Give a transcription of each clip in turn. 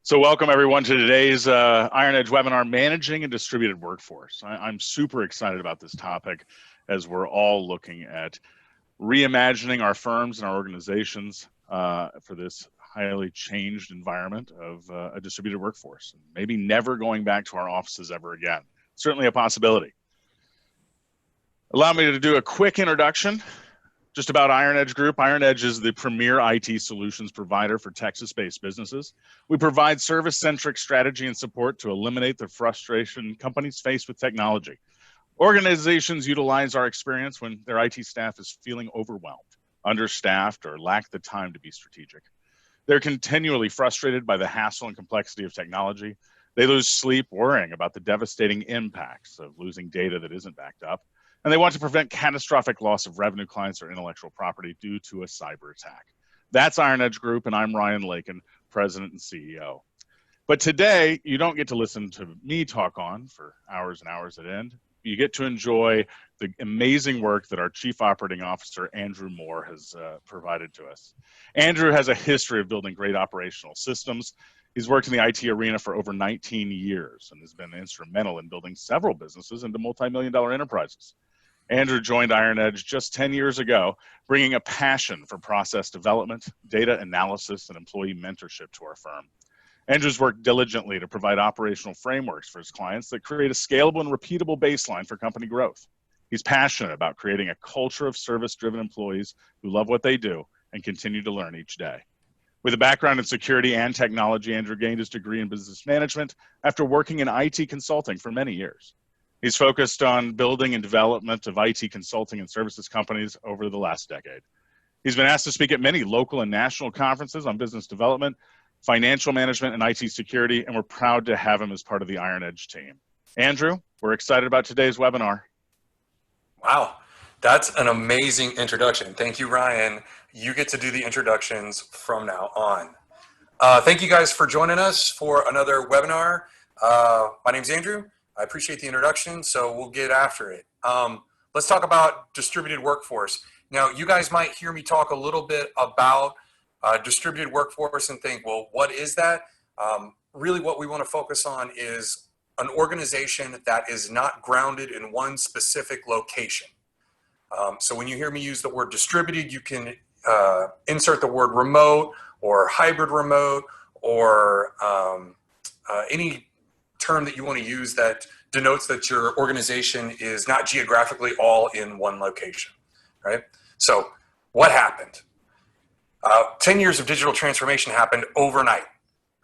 So welcome everyone to today's IronEdge webinar, Managing a Distributed Workforce. I'm super excited about this topic as we're all looking at reimagining our firms and our organizations for this highly changed environment of a distributed workforce. Maybe never going back to our offices ever again. Certainly a possibility. Allow me to do a quick introduction just about IronEdge Group. IronEdge is the premier IT solutions provider for Texas-based businesses. We provide service-centric strategy and support to eliminate the frustration companies face with technology. Organizations utilize our experience when their IT staff is feeling overwhelmed, understaffed, or lack the time to be strategic. They're continually frustrated by the hassle and complexity of technology. They lose sleep worrying about the devastating impacts of losing data that isn't backed up. And they want to prevent catastrophic loss of revenue, clients, or intellectual property due to a cyber attack. That's IronEdge Group, and I'm Ryan Lakin, President and CEO. But today, you don't get to listen to me talk on for hours and hours at end. You get to enjoy the amazing work that our Chief Operating Officer, Andrew Moore, has provided to us. Andrew has a history of building great operational systems. He's worked in the IT arena for over 19 years and has been instrumental in building several businesses into multi-million-dollar enterprises. Andrew joined IronEdge just 10 years ago, bringing a passion for process development, data analysis, and employee mentorship to our firm. Andrew's worked diligently to provide operational frameworks for his clients that create a scalable and repeatable baseline for company growth. He's passionate about creating a culture of service-driven employees who love what they do and continue to learn each day. With a background in security and technology, Andrew gained his degree in business management after working in IT consulting for many years. He's focused on building and development of IT consulting and services companies over the last decade. He's been asked to speak at many local and national conferences on business development, financial management, and IT security, and we're proud to have him as part of the IronEdge team. Andrew, we're excited about today's webinar. Wow, that's an amazing introduction. Thank you, Ryan. You get to do the introductions from now on. Thank you guys for joining us for another webinar. My name's Andrew. I appreciate the introduction, so we'll get after it. Let's talk about distributed workforce. Now, you guys might hear me talk a little bit about distributed workforce and think, well, what is that? Really what we want to focus on is an organization that is not grounded in one specific location. So when you hear me use the word distributed, you can insert the word remote or hybrid remote or any term that you want to use that denotes that your organization is not geographically all in one location, right? So what happened? 10 years of digital transformation happened overnight,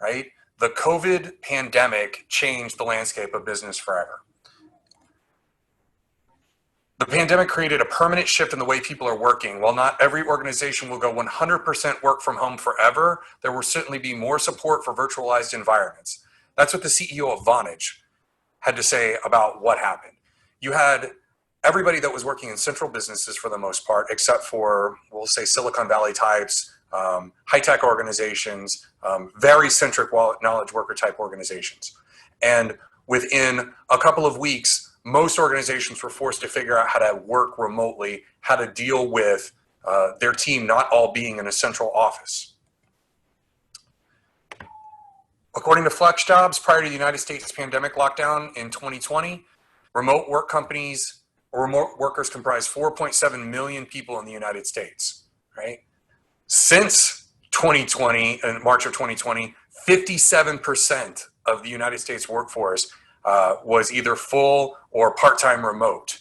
right? The COVID pandemic changed the landscape of business forever. The pandemic created a permanent shift in the way people are working. While not every organization will go 100% work from home forever, there will certainly be more support for virtualized environments. That's what the CEO of Vonage had to say about what happened. You had everybody that was working in central businesses for the most part, except for, we'll say, Silicon Valley types, high-tech organizations, very centric knowledge worker type organizations. And within a couple of weeks, most organizations were forced to figure out how to work remotely, how to deal with their team not all being in a central office. According to FlexJobs, prior to the United States pandemic lockdown in 2020, remote work companies or remote workers comprise 4.7 million people in the United States, right? Since 2020, in March of 2020, 57% of the United States workforce was either full or part-time remote,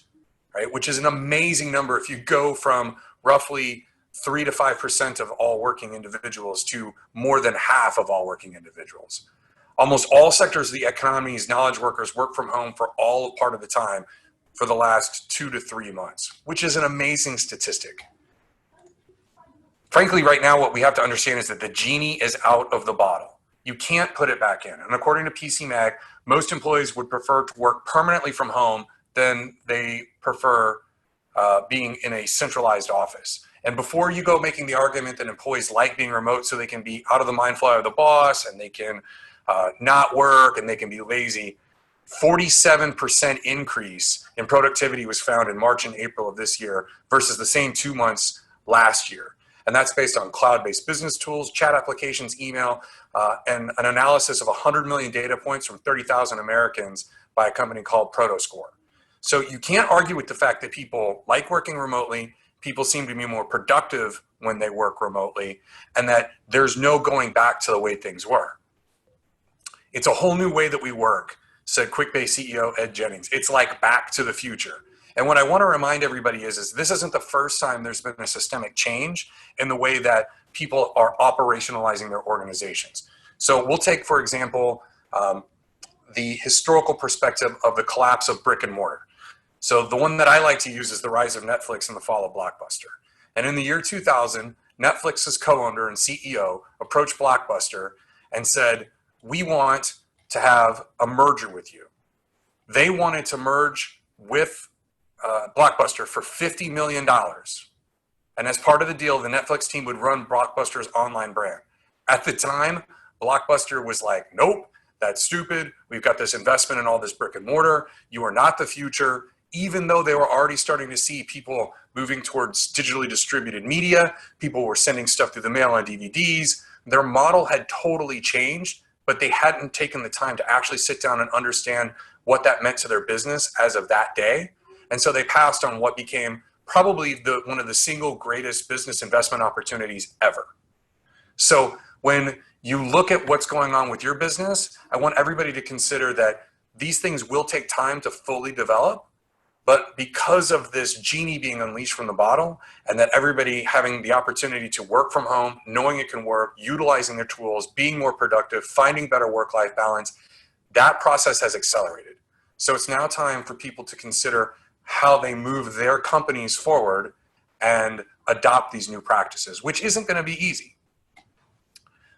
right? Which is an amazing number if you go from roughly 3 to 5% of all working individuals to more than half of all working individuals. Almost all sectors of the economy's knowledge workers work from home for all part of the time for the last 2 to 3 months, which is an amazing statistic. Frankly, right now, what we have to understand is that the genie is out of the bottle. You can't put it back in. And according to PCMag, most employees would prefer to work permanently from home than they prefer being in a centralized office. And before you go making the argument that employees like being remote so they can be out of the mind fly of the boss and they can not work and they can be lazy, 47% increase in productivity was found in March and April of this year versus the same 2 months last year. And that's based on cloud-based business tools, chat applications, email, and an analysis of 100 million data points from 30,000 Americans by a company called Protoscore. So you can't argue with the fact that people like working remotely, people seem to be more productive when they work remotely, and that there's no going back to the way things were. It's a whole new way that we work, said QuickBase CEO Ed Jennings. It's like back to the future. And what I want to remind everybody is this isn't the first time there's been a systemic change in the way that people are operationalizing their organizations. So we'll take, for example, the historical perspective of the collapse of brick and mortar. So the one that I like to use is the rise of Netflix and the fall of Blockbuster. And in the year 2000, Netflix's co-owner and CEO approached Blockbuster and said, we want to have a merger with you. They wanted to merge with Blockbuster for $50 million. And as part of the deal, the Netflix team would run Blockbuster's online brand. At the time, Blockbuster was like, nope, that's stupid. We've got this investment in all this brick and mortar. You are not the future. Even though they were already starting to see people moving towards digitally distributed media, people were sending stuff through the mail on DVDs. Their model had totally changed, but they hadn't taken the time to actually sit down and understand what that meant to their business as of that day. And so they passed on what became probably one of the single greatest business investment opportunities ever. So when you look at what's going on with your business, I want everybody to consider that these things will take time to fully develop, but because of this genie being unleashed from the bottle and that everybody having the opportunity to work from home, knowing it can work, utilizing their tools, being more productive, finding better work-life balance, that process has accelerated. So it's now time for people to consider how they move their companies forward and adopt these new practices, which isn't going to be easy.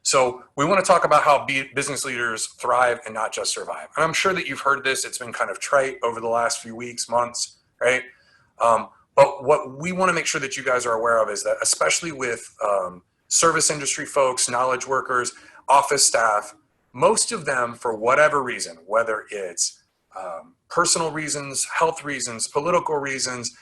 So we want to talk about how business leaders thrive and not just survive. And I'm sure that you've heard this. It's been kind of trite over the last few weeks, months, right? But what we want to make sure that you guys are aware of is that, especially with service industry folks, knowledge workers, office staff, most of them, for whatever reason, whether it's personal reasons, health reasons, political reasons,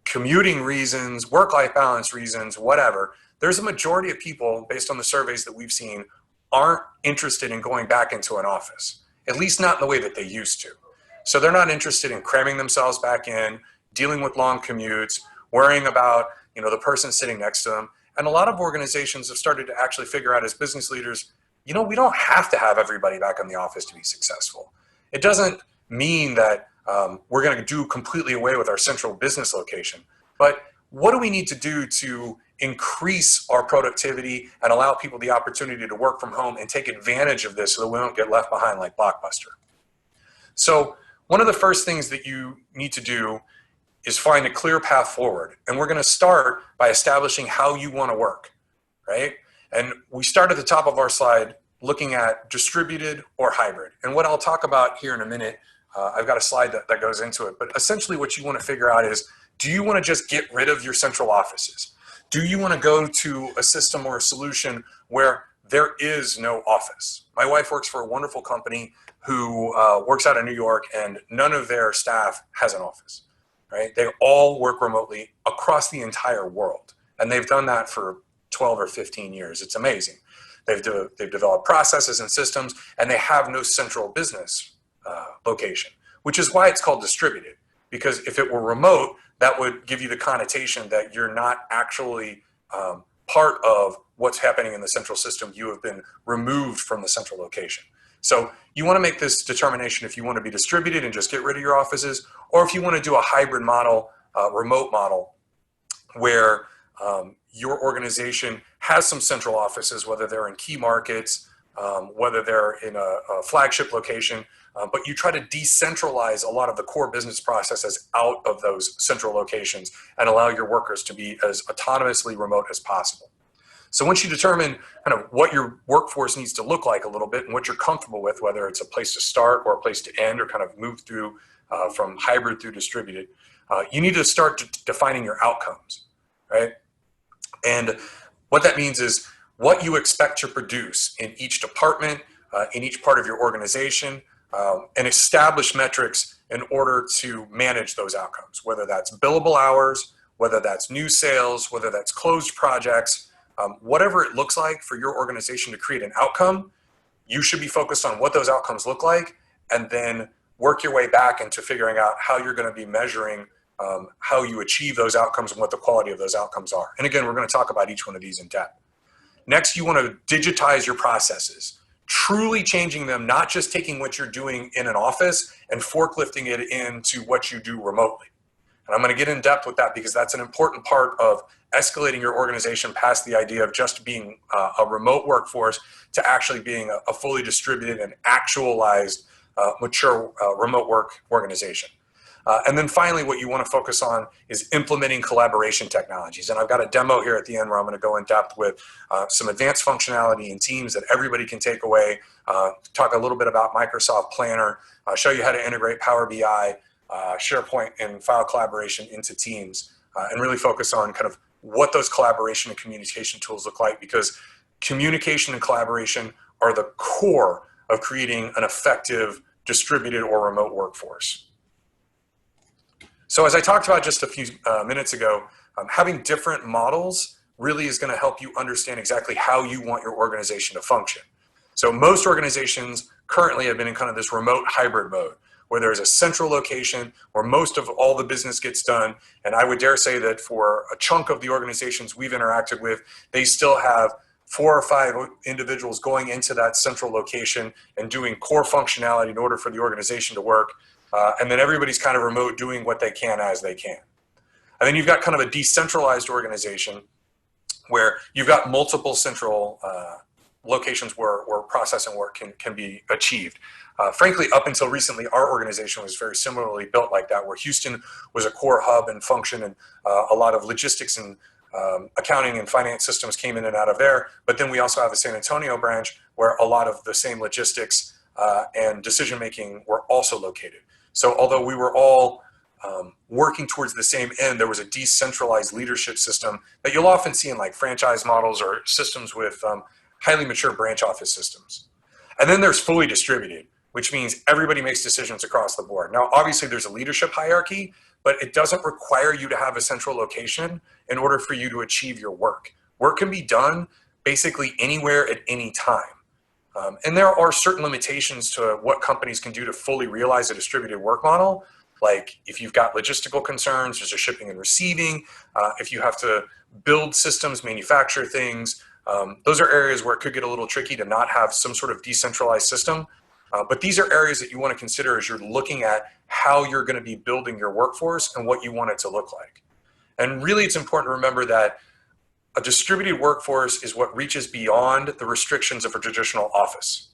commuting reasons, work-life balance reasons, whatever, there's a majority of people, based on the surveys that we've seen, aren't interested in going back into an office, at least not in the way that they used to. So they're not interested in cramming themselves back in, dealing with long commutes, worrying about the person sitting next to them. And a lot of organizations have started to actually figure out as business leaders, we don't have to have everybody back in the office to be successful. It doesn't mean that we're going to do completely away with our central business location, but what do we need to do to increase our productivity and allow people the opportunity to work from home and take advantage of this so that we don't get left behind like Blockbuster? So one of the first things that you need to do is find a clear path forward. And we're going to start by establishing how you want to work, right? And we start at the top of our slide looking at distributed or hybrid. And what I'll talk about here in a minute, I've got a slide that goes into it. But essentially what you want to figure out is, do you want to just get rid of your central offices? Do you want to go to a system or a solution where there is no office? My wife works for a wonderful company who works out of New York, and none of their staff has an office, right? They all work remotely across the entire world. And they've done that for 12 or 15 years. It's amazing. They've developed processes and systems, and they have no central business location, which is why it's called distributed. Because if it were remote, that would give you the connotation that you're not actually part of what's happening in the central system. You have been removed from the central location. So you want to make this determination if you want to be distributed and just get rid of your offices, or if you want to do a hybrid model, remote model, where your organization has some central offices, whether they're in key markets, whether they're in a flagship location, but you try to decentralize a lot of the core business processes out of those central locations and allow your workers to be as autonomously remote as possible. So once you determine kind of what your workforce needs to look like a little bit and what you're comfortable with, whether it's a place to start or a place to end or kind of move through from hybrid through distributed, you need to start defining your outcomes, right? And what that means is what you expect to produce in each department, in each part of your organization, and establish metrics in order to manage those outcomes, whether that's billable hours, whether that's new sales, whether that's closed projects, whatever it looks like for your organization to create an outcome, you should be focused on what those outcomes look like, and then work your way back into figuring out how you're going to be measuring how you achieve those outcomes and what the quality of those outcomes are. And again, we're going to talk about each one of these in depth. Next, you want to digitize your processes, truly changing them, not just taking what you're doing in an office and forklifting it into what you do remotely. And I'm going to get in depth with that because that's an important part of escalating your organization past the idea of just being a remote workforce to actually being a fully distributed and actualized mature remote work organization. And then finally, what you want to focus on is implementing collaboration technologies. And I've got a demo here at the end where I'm going to go in depth with some advanced functionality in Teams that everybody can take away, talk a little bit about Microsoft Planner, show you how to integrate Power BI, SharePoint, and file collaboration into Teams, and really focus on kind of what those collaboration and communication tools look like, because communication and collaboration are the core of creating an effective distributed or remote workforce. So as I talked about just a few minutes ago, having different models really is going to help you understand exactly how you want your organization to function. So most organizations currently have been in kind of this remote hybrid mode, where there's a central location where most of all the business gets done. And I would dare say that for a chunk of the organizations we've interacted with, they still have 4 or 5 individuals going into that central location and doing core functionality in order for the organization to work. And then everybody's kind of remote doing what they can as they can. And then you've got kind of a decentralized organization where you've got multiple central locations where process and work can be achieved. Frankly, up until recently, our organization was very similarly built like that, where Houston was a core hub and function, and a lot of logistics and accounting and finance systems came in and out of there. But then we also have a San Antonio branch where a lot of the same logistics and decision-making were also located. So although we were all working towards the same end, there was a decentralized leadership system that you'll often see in like franchise models or systems with highly mature branch office systems. And then there's fully distributed, which means everybody makes decisions across the board. Now, obviously there's a leadership hierarchy, but it doesn't require you to have a central location in order for you to achieve your work. Work can be done basically anywhere at any time. And there are certain limitations to what companies can do to fully realize a distributed work model. Like if you've got logistical concerns, there's a shipping and receiving, if you have to build systems, manufacture things, those are areas where it could get a little tricky to not have some sort of decentralized system. But these are areas that you want to consider as you're looking at how you're going to be building your workforce and what you want it to look like. And really, it's important to remember that a distributed workforce is what reaches beyond the restrictions of a traditional office,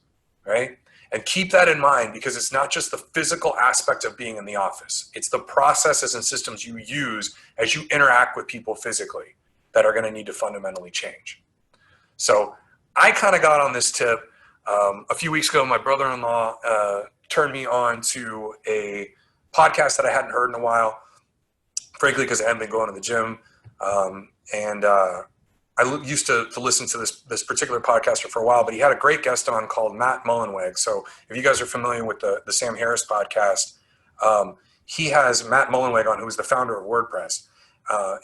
right? And keep that in mind, because it's not just the physical aspect of being in the office. It's the processes and systems you use as you interact with people physically that are going to need to fundamentally change. So I kind of got on this tip a few weeks ago. My brother-in-law turned me on to a podcast that I hadn't heard in a while, frankly, because I hadn't been going to the gym. I used to listen to this particular podcaster for a while, but he had a great guest on called Matt Mullenweg. So if you guys are familiar with the Sam Harris podcast, he has Matt Mullenweg on, who is the founder of WordPress.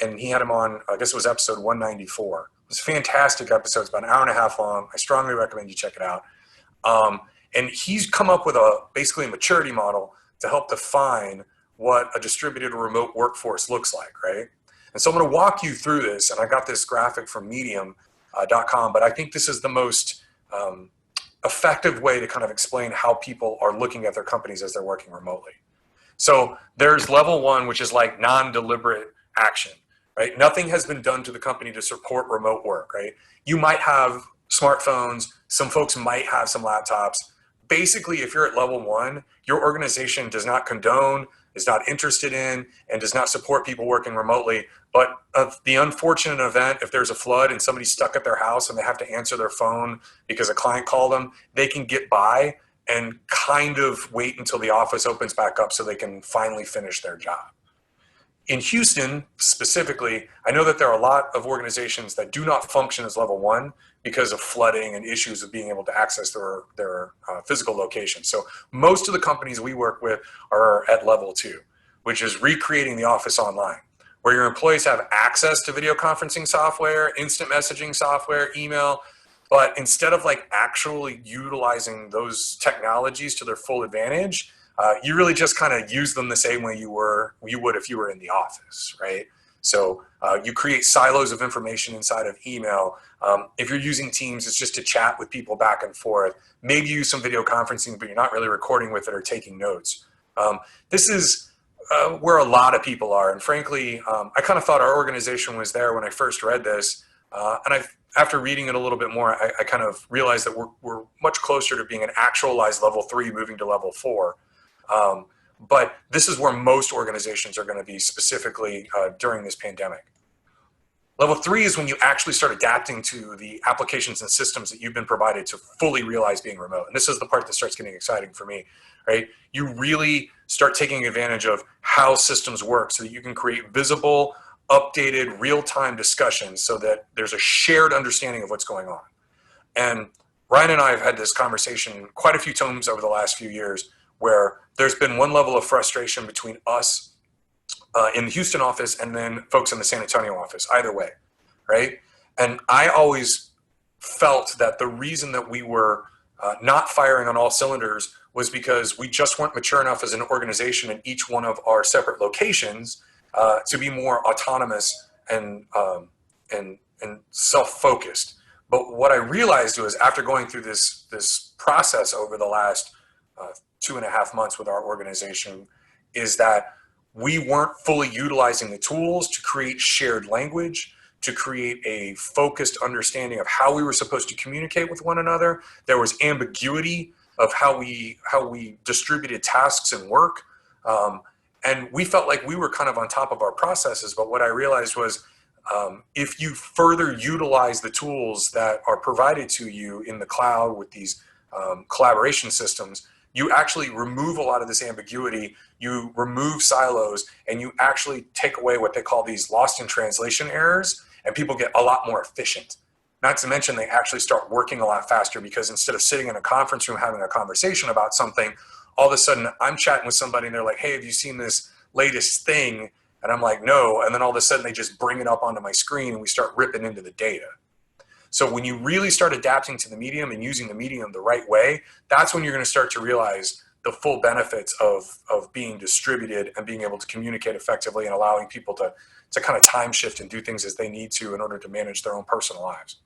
And he had him on, I guess it was episode 194. It was a fantastic episode. It's about an hour and a half long. I strongly recommend you check it out. And he's come up with basically a maturity model to help define what a distributed remote workforce looks like, right? And so I'm going to walk you through this, and I got this graphic from medium.com, but I think this is the most effective way to kind of explain how people are looking at their companies as they're working remotely. So there's level 1, which is like non-deliberate action, right? Nothing has been done to the company to support remote work, right? You might have smartphones, some folks might have some laptops. Basically, if you're at level 1, your organization does not condone, is not interested in, and does not support people working remotely. But of the unfortunate event, if there's a flood and somebody's stuck at their house and they have to answer their phone because a client called them, they can get by and kind of wait until the office opens back up so they can finally finish their job. In Houston specifically, I know that there are a lot of organizations that do not function as level 1 because of flooding and issues of being able to access their physical location. So most of the companies we work with are at level 2, which is recreating the office online. where your employees have access to video conferencing software, instant messaging software, email, but instead of like actually utilizing those technologies to their full advantage, you really just kind of use them the same way you would if you were in the office, right? So you create silos of information inside of email. If you're using Teams, it's just to chat with people back and forth. Maybe use some video conferencing, but you're not really recording with it or taking notes. This is where a lot of people are. And frankly, I kind of thought our organization was there when I first read this. And after reading it a little bit more, I kind of realized that we're much closer to being an actualized level 3 moving to level 4. But this is where most organizations are going to be specifically during this pandemic. Level 3 is when you actually start adapting to the applications and systems that you've been provided to fully realize being remote. And this is the part that starts getting exciting for me, right? You really start taking advantage of how systems work so that you can create visible, updated, real-time discussions so that there's a shared understanding of what's going on. And Ryan and I have had this conversation quite a few times over the last few years where there's been one level of frustration between us in the Houston office and then folks in the San Antonio office, either way, right? And I always felt that the reason that we were not firing on all cylinders was because we just weren't mature enough as an organization in each one of our separate locations to be more autonomous and self-focused. But what I realized was after going through this process over the last 2.5 months with our organization is that we weren't fully utilizing the tools to create shared language, to create a focused understanding of how we were supposed to communicate with one another. There was ambiguity of how we distributed tasks and work. And we felt like we were kind of on top of our processes. But what I realized was if you further utilize the tools that are provided to you in the cloud with these collaboration systems, you actually remove a lot of this ambiguity, you remove silos, and you actually take away what they call these lost in translation errors, and people get a lot more efficient. Not to mention they actually start working a lot faster because instead of sitting in a conference room having a conversation about something, all of a sudden I'm chatting with somebody and they're like, hey, have you seen this latest thing? And I'm like, no. And then all of a sudden they just bring it up onto my screen and we start ripping into the data. So when you really start adapting to the medium and using the medium the right way, that's when you're going to start to realize the full benefits of being distributed and being able to communicate effectively and allowing people to kind of time shift and do things as they need to in order to manage their own personal lives.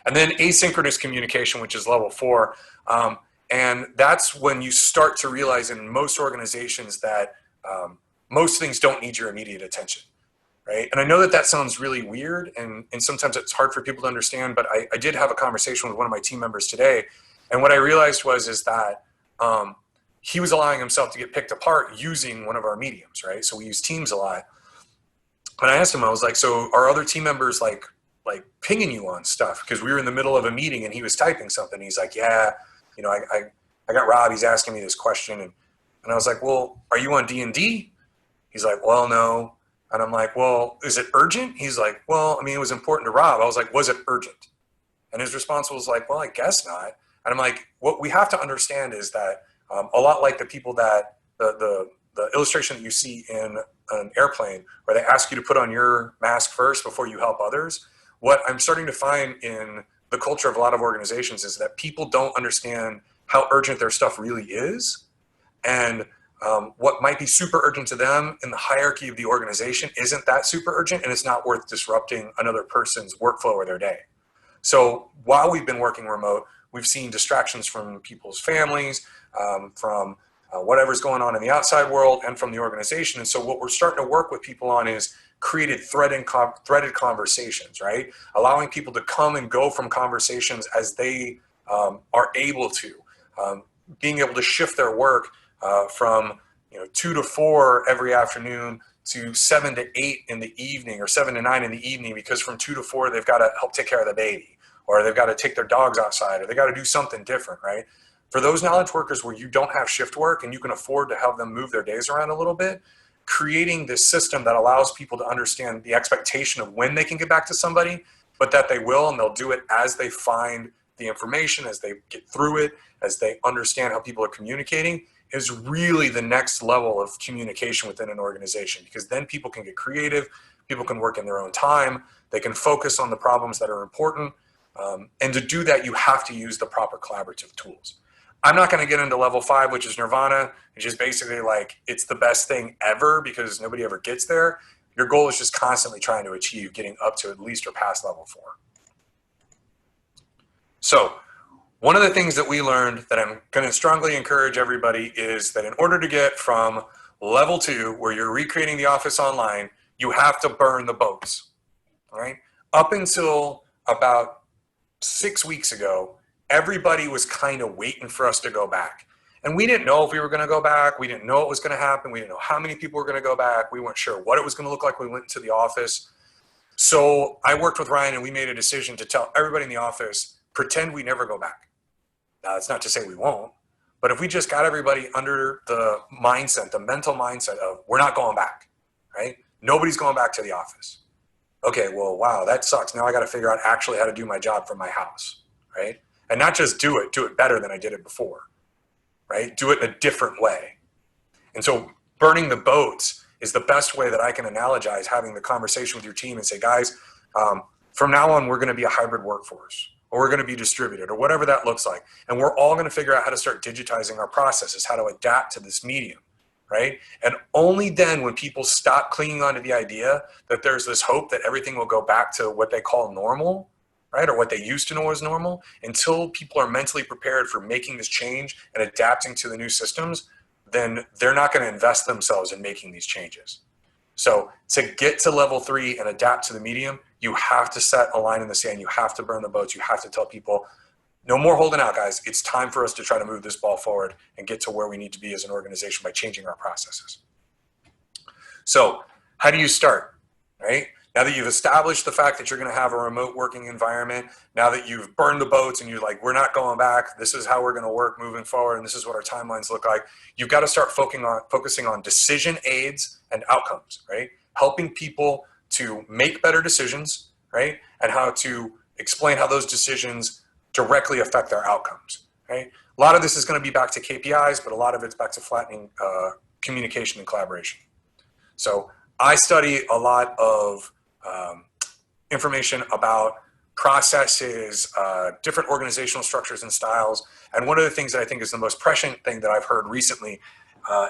And then asynchronous communication, which is level 4. And that's when you start to realize in most organizations that most things don't need your immediate attention. Right? And I know that sounds really weird and sometimes it's hard for people to understand, but I did have a conversation with one of my team members today. And what I realized is that he was allowing himself to get picked apart using one of our mediums, right? So we use Teams a lot. And I asked him, I was like, so are other team members like pinging you on stuff? Because we were in the middle of a meeting and he was typing something. He's like, yeah, you know, I got Rob, he's asking me this question. And I was like, well, are you on D&D? He's like, well, no. And I'm like, well, is it urgent? He's like, well, I mean, it was important to Rob. I was like, was it urgent? And his response was like, well, I guess not. And I'm like, what we have to understand is that a lot like the people that the illustration that you see in an airplane where they ask you to put on your mask first before you help others, what I'm starting to find in the culture of a lot of organizations is that people don't understand how urgent their stuff really is. And what might be super urgent to them in the hierarchy of the organization isn't that super urgent, and it's not worth disrupting another person's workflow or their day. So while we've been working remote, we've seen distractions from people's families, from whatever's going on in the outside world and from the organization. And so what we're starting to work with people on is created threaded conversations, right? Allowing people to come and go from conversations as they are able to, being able to shift their work from 2 to 4 every afternoon to 7 to 8 in the evening or 7 to 9 in the evening, because from 2 to 4 they've got to help take care of the baby, or they've got to take their dogs outside, or they got to do something different, right? For those knowledge workers where you don't have shift work and you can afford to have them move their days around a little bit, creating this system that allows people to understand the expectation of when they can get back to somebody, but that they will, and they'll do it as they find the information, as they get through it, as they understand how people are communicating, is really the next level of communication within an organization, because then people can get creative, people can work in their own time, they can focus on the problems that are important. And to do that, you have to use the proper collaborative tools. I'm not going to get into level 5, which is nirvana, which is basically like it's the best thing ever because nobody ever gets there. Your goal is just constantly trying to achieve getting up to at least or past level 4. So one of the things that we learned that I'm going to strongly encourage everybody is that in order to get from level 2, where you're recreating the office online, you have to burn the boats, all right? Up until about 6 weeks ago, everybody was kind of waiting for us to go back. And we didn't know if we were going to go back. We didn't know what was going to happen. We didn't know how many people were going to go back. We weren't sure what it was going to look like when we went into the office. So I worked with Ryan and we made a decision to tell everybody in the office, pretend we never go back. Now, that's not to say we won't, but if we just got everybody under the mindset, the mental mindset of we're not going back, right? Nobody's going back to the office. Okay, well, wow, that sucks. Now I got to figure out actually how to do my job from my house, right? And not just do it better than I did it before, right? Do it in a different way. And so burning the boats is the best way that I can analogize having the conversation with your team and say, guys, from now on, we're going to be a hybrid workforce, or we're going to be distributed, or whatever that looks like. And we're all going to figure out how to start digitizing our processes, how to adapt to this medium, right? And only then, when people stop clinging onto the idea that there's this hope that everything will go back to what they call normal, right, or what they used to know as normal, until people are mentally prepared for making this change and adapting to the new systems, then they're not going to invest themselves in making these changes. So to get to level 3 and adapt to the medium, you have to set a line in the sand. You have to burn the boats. You have to tell people, no more holding out, guys. It's time for us to try to move this ball forward and get to where we need to be as an organization by changing our processes. So how do you start, right? Now that you've established the fact that you're going to have a remote working environment, now that you've burned the boats and you're like, we're not going back, this is how we're going to work moving forward, and this is what our timelines look like, you've got to start focusing on decision aids and outcomes, right? Helping people to make better decisions, right? And how to explain how those decisions directly affect their outcomes, right? A lot of this is going to be back to KPIs, but a lot of it's back to flattening communication and collaboration. So I study a lot of information about processes, different organizational structures and styles. And one of the things that I think is the most prescient thing that I've heard recently,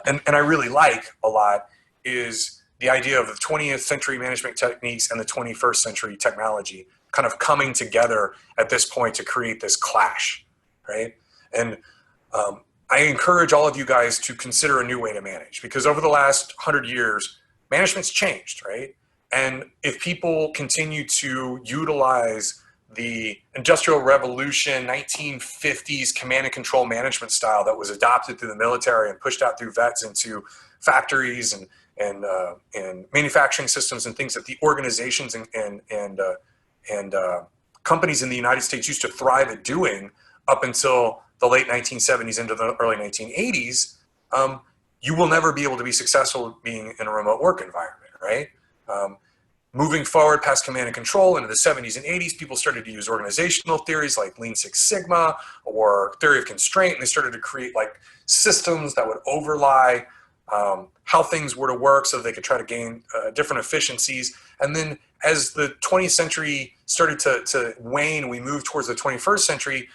and I really like a lot, is the idea of the 20th century management techniques and the 21st century technology kind of coming together at this point to create this clash, right? And I encourage all of you guys to consider a new way to manage, because over the last 100 years, management's changed, right? And if people continue to utilize the Industrial Revolution, 1950s command and control management style that was adopted through the military and pushed out through vets into factories and manufacturing systems and things that the organizations and companies in the United States used to thrive at doing up until the late 1970s into the early 1980s, you will never be able to be successful being in a remote work environment, right? Moving forward past command and control into the 70s and 80s, people started to use organizational theories like Lean Six Sigma or theory of constraint, and they started to create like systems that would overlie how things were to work so they could try to gain different efficiencies. And then as the 20th century started to wane, we moved towards the 21st century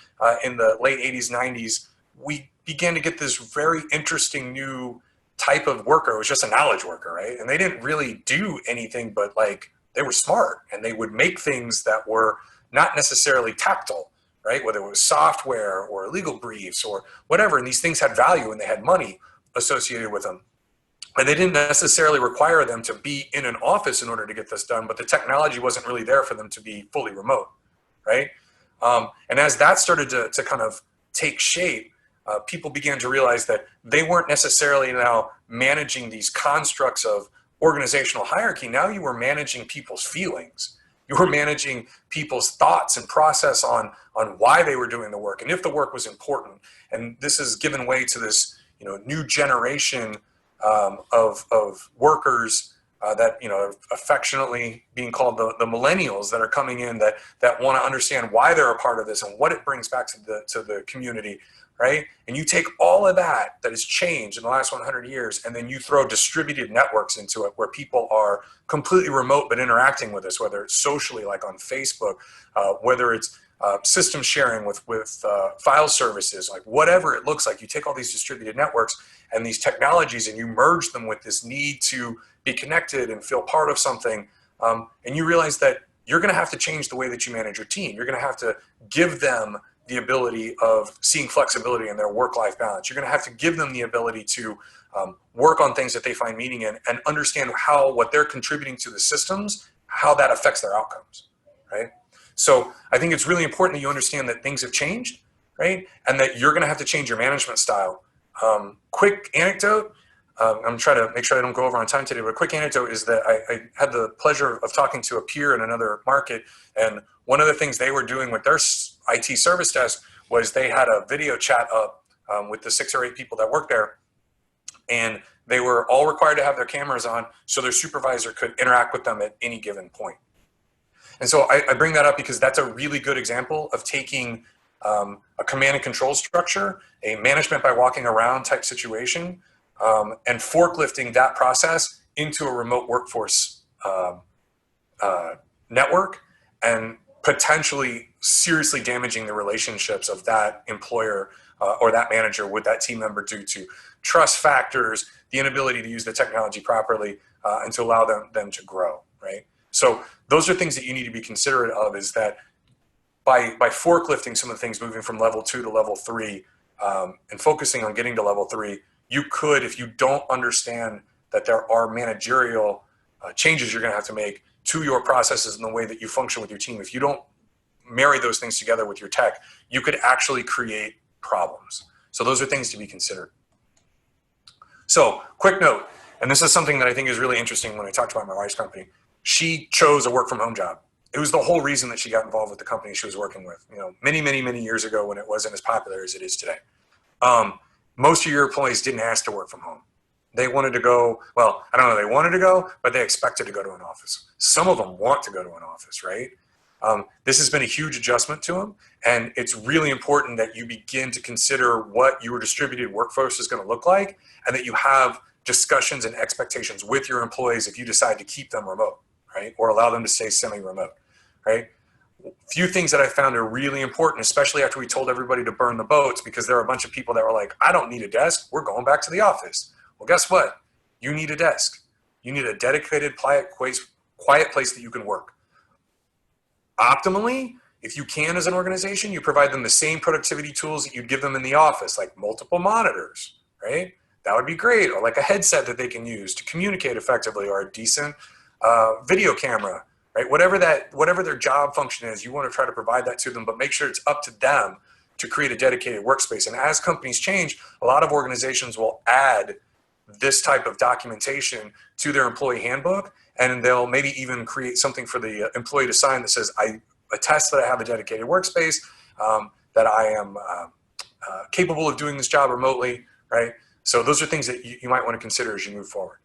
in the late 80s, 90s, we began to get this very interesting new type of worker. It was just a knowledge worker, right? And they didn't really do anything, but like they were smart and they would make things that were not necessarily tactile, right? Whether it was software or legal briefs or whatever. And these things had value and they had money associated with them. And they didn't necessarily require them to be in an office in order to get this done, but the technology wasn't really there for them to be fully remote, right? And as that started to kind of take shape, people began to realize that they weren't necessarily now managing these constructs of organizational hierarchy. Now you were managing people's feelings. You were managing people's thoughts and process on why they were doing the work and if the work was important. And this has given way to this, new generation of workers that, you know, affectionately being called the millennials that are coming in that want to understand why they're a part of this and what it brings back to the community, right? And you take all of that has changed in the last 100 years, and then you throw distributed networks into it where people are completely remote but interacting with us, whether it's socially like on Facebook, whether it's system sharing with file services, like whatever it looks like. You take all these distributed networks and these technologies and you merge them with this need to be connected and feel part of something, and you realize that you're going to have to change the way that you manage your team. You're going to have to give them the ability of seeing flexibility in their work-life balance. You're going to have to give them the ability to work on things that they find meaning in and understand how what they're contributing to the systems, how that affects their outcomes, right? So I think it's really important that you understand that things have changed, right? And that you're going to have to change your management style. Quick anecdote, I'm trying to make sure I don't go over on time today, but a quick anecdote is that I had the pleasure of talking to a peer in another market, and one of the things they were doing with their IT service desk was they had a video chat up with the 6 or 8 people that work there, and they were all required to have their cameras on so their supervisor could interact with them at any given point. And so I bring that up because that's a really good example of taking a command and control structure, a management by walking around type situation, and forklifting that process into a remote workforce network, and potentially seriously damaging the relationships of that employer or that manager with that team member due to trust factors, the inability to use the technology properly, and to allow them to grow, right? So those are things that you need to be considerate of, is that by forklifting some of the things, moving from level 2 to level 3, and focusing on getting to level 3, you could, if you don't understand that there are managerial changes you're going to have to make to your processes and the way that you function with your team, if you don't marry those things together with your tech, you could actually create problems. So those are things to be considered. So quick note, and this is something that I think is really interesting when I talked about my wife's company. She chose a work from home job. It was the whole reason that she got involved with the company she was working with, you know, many, many, many years ago when it wasn't as popular as it is today. Most of your employees didn't ask to work from home. They wanted to go, well, I don't know, they wanted to go, but they expected to go to an office. Some of them want to go to an office, right? This has been a huge adjustment to them, and it's really important that you begin to consider what your distributed workforce is going to look like, and that you have discussions and expectations with your employees if you decide to keep them remote, right? Or allow them to stay semi-remote, right? Few things that I found are really important, especially after we told everybody to burn the boats, because there are a bunch of people that were like, I don't need a desk, we're going back to the office. Well, guess what? You need a desk. You need a dedicated, quiet place that you can work. Optimally, if you can as an organization, you provide them the same productivity tools that you'd give them in the office, like multiple monitors, right? That would be great. Or like a headset that they can use to communicate effectively, or a decent video camera, right? Whatever their job function is, you want to try to provide that to them, but make sure it's up to them to create a dedicated workspace. And as companies change, a lot of organizations will add this type of documentation to their employee handbook, and they'll maybe even create something for the employee to sign that says, I attest that I have a dedicated workspace, that I am capable of doing this job remotely, right? So those are things that you might want to consider as you move forward.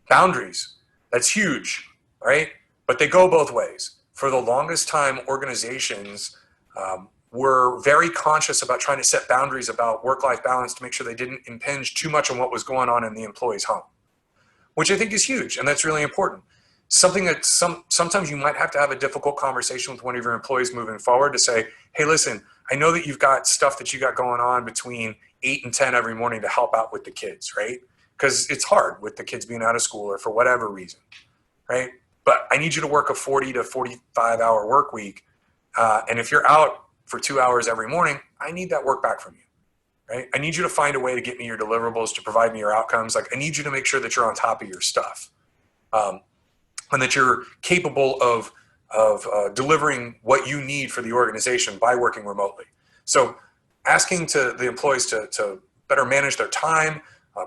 Boundaries, that's huge, right? But they go both ways. For the longest time, organizations were very conscious about trying to set boundaries about work-life balance to make sure they didn't impinge too much on what was going on in the employee's home, which I think is huge, and that's really important. Something that sometimes you might have to have a difficult conversation with one of your employees moving forward to say, hey, listen, I know that you've got stuff that you got going on between 8 and 10 every morning to help out with the kids, right? Because it's hard with the kids being out of school or for whatever reason, right? But I need you to work a 40 to 45 hour work week. And if you're out for 2 hours every morning, I need that work back from you, right? I need you to find a way to get me your deliverables, to provide me your outcomes. Like, I need you to make sure that you're on top of your stuff, and that you're capable of delivering what you need for the organization by working remotely. So asking to the employees to better manage their time,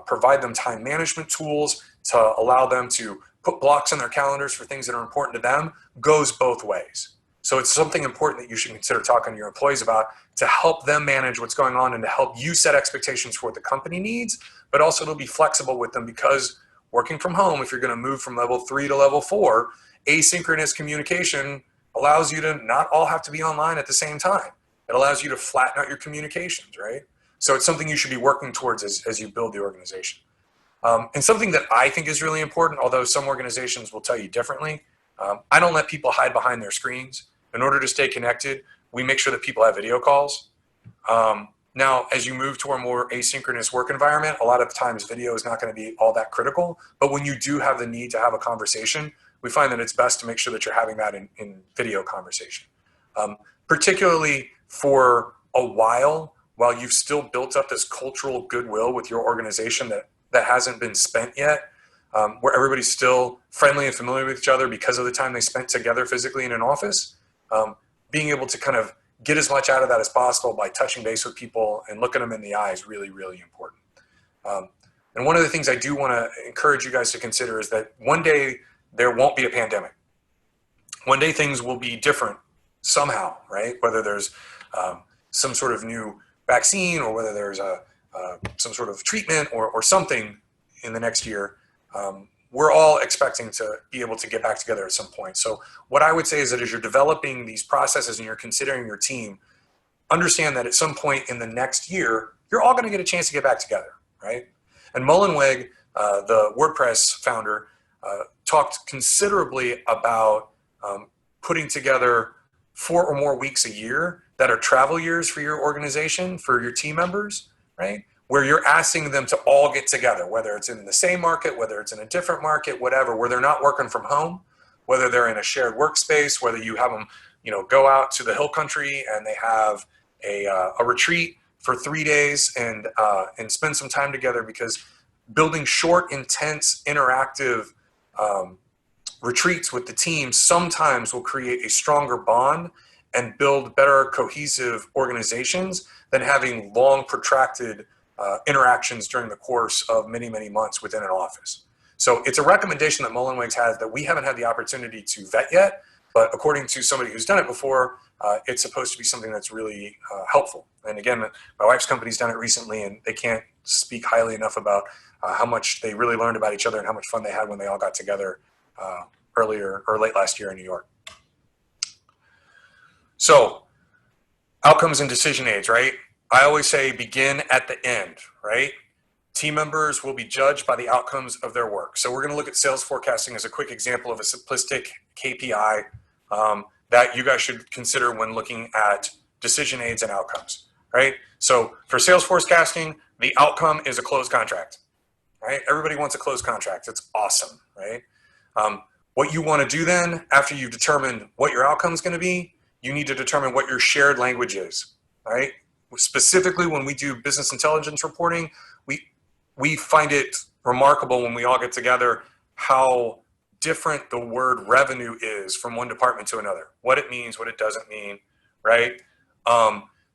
provide them time management tools to allow them to put blocks in their calendars for things that are important to them, goes both ways. So it's something important that you should consider talking to your employees about, to help them manage what's going on and to help you set expectations for what the company needs, but also to be flexible with them, because working from home, if you're going to move from level 3 to level 4, asynchronous communication allows you to not all have to be online at the same time. It allows you to flatten out your communications, right? So it's something you should be working towards as you build the organization. And something that I think is really important, although some organizations will tell you differently, I don't let people hide behind their screens. In order to stay connected, we make sure that people have video calls. Now, as you move to a more asynchronous work environment, a lot of times video is not going to be all that critical. But when you do have the need to have a conversation, we find that it's best to make sure that you're having that in video conversation. Particularly for a while you've still built up this cultural goodwill with your organization that hasn't been spent yet, where everybody's still friendly and familiar with each other because of the time they spent together physically in an office. Being able to kind of get as much out of that as possible by touching base with people and looking them in the eye is really, really important. And one of the things I do want to encourage you guys to consider is that one day there won't be a pandemic. One day things will be different somehow, right? Whether there's some sort of new vaccine or whether there's some sort of treatment or something in the next year, we're all expecting to be able to get back together at some point. So what I would say is that as you're developing these processes and you're considering your team, understand that at some point in the next year, you're all going to get a chance to get back together, right? And Mullenweg, the WordPress founder, talked considerably about putting together 4 or more weeks a year that are travel years for your organization, for your team members, right? Where you're asking them to all get together, whether it's in the same market, whether it's in a different market, whatever, where they're not working from home, whether they're in a shared workspace, whether you have them, go out to the hill country and they have a retreat for 3 days and spend some time together, because building short, intense, interactive retreats with the team sometimes will create a stronger bond and build better cohesive organizations than having long, protracted interactions during the course of many, many months within an office. So it's a recommendation that Mullenweg has that we haven't had the opportunity to vet yet, but according to somebody who's done it before, it's supposed to be something that's really helpful. And again, my wife's company's done it recently, and they can't speak highly enough about how much they really learned about each other and how much fun they had when they all got together earlier or late last year in New York. So outcomes and decision aids, right? I always say begin at the end, right? Team members will be judged by the outcomes of their work. So we're going to look at sales forecasting as a quick example of a simplistic KPI that you guys should consider when looking at decision aids and outcomes, right? So for sales forecasting, the outcome is a closed contract, right? Everybody wants a closed contract. It's awesome, right? What you want to do then, after you've determined what your outcome is going to be, you need to determine what your shared language is, right? Specifically, when we do business intelligence reporting, we find it remarkable when we all get together how different the word revenue is from one department to another. What it means, what it doesn't mean, right?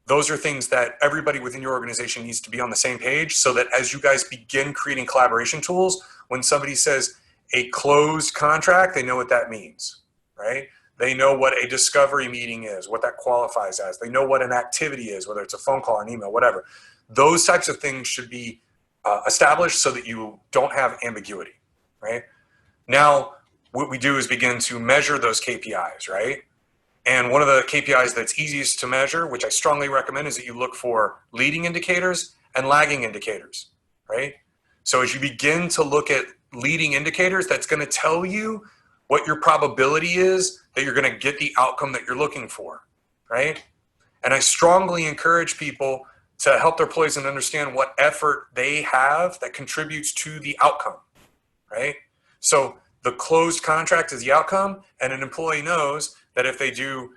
Those are things that everybody within your organization needs to be on the same page, so that as you guys begin creating collaboration tools, when somebody says a closed contract, they know what that means, right? They know what a discovery meeting is, what that qualifies as. They know what an activity is, whether it's a phone call, an email, whatever. Those types of things should be established so that you don't have ambiguity, right? Now, what we do is begin to measure those KPIs, right? And one of the KPIs that's easiest to measure, which I strongly recommend, is that you look for leading indicators and lagging indicators, right? So as you begin to look at leading indicators, that's going to tell you what your probability is that you're going to get the outcome that you're looking for, right? And I strongly encourage people to help their employees and understand what effort they have that contributes to the outcome, right? So the closed contract is the outcome, and an employee knows that if they do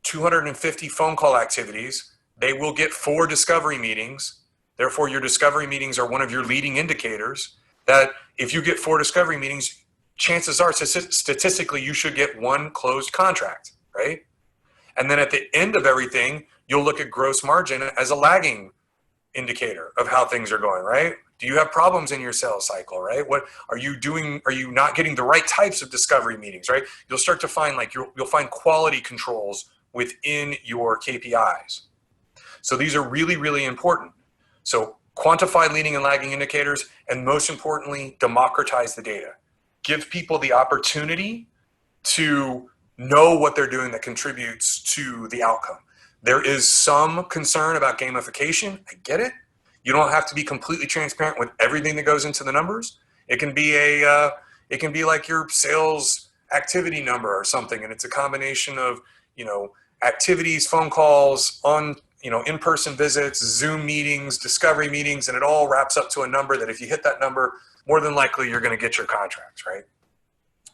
250 phone call activities, they will get 4 discovery meetings. Therefore, your discovery meetings are one of your leading indicators that if you get 4 discovery meetings, chances are statistically you should get 1 closed contract, right? And then at the end of everything, you'll look at gross margin as a lagging indicator of how things are going, right? Do you have problems in your sales cycle, right? What are you doing? Are you not getting the right types of discovery meetings, right? You'll start to find you'll find quality controls within your KPIs. So these are really, really important. So quantify leading and lagging indicators, and most importantly, democratize the data. Give people the opportunity to know what they're doing that contributes to the outcome. There is some concern about gamification. I get it. You don't have to be completely transparent with everything that goes into the numbers. It can be like your sales activity number or something, and it's a combination of, activities, phone calls, on, in-person visits, Zoom meetings, discovery meetings, and it all wraps up to a number that if you hit that number, more than likely you're going to get your contracts, right?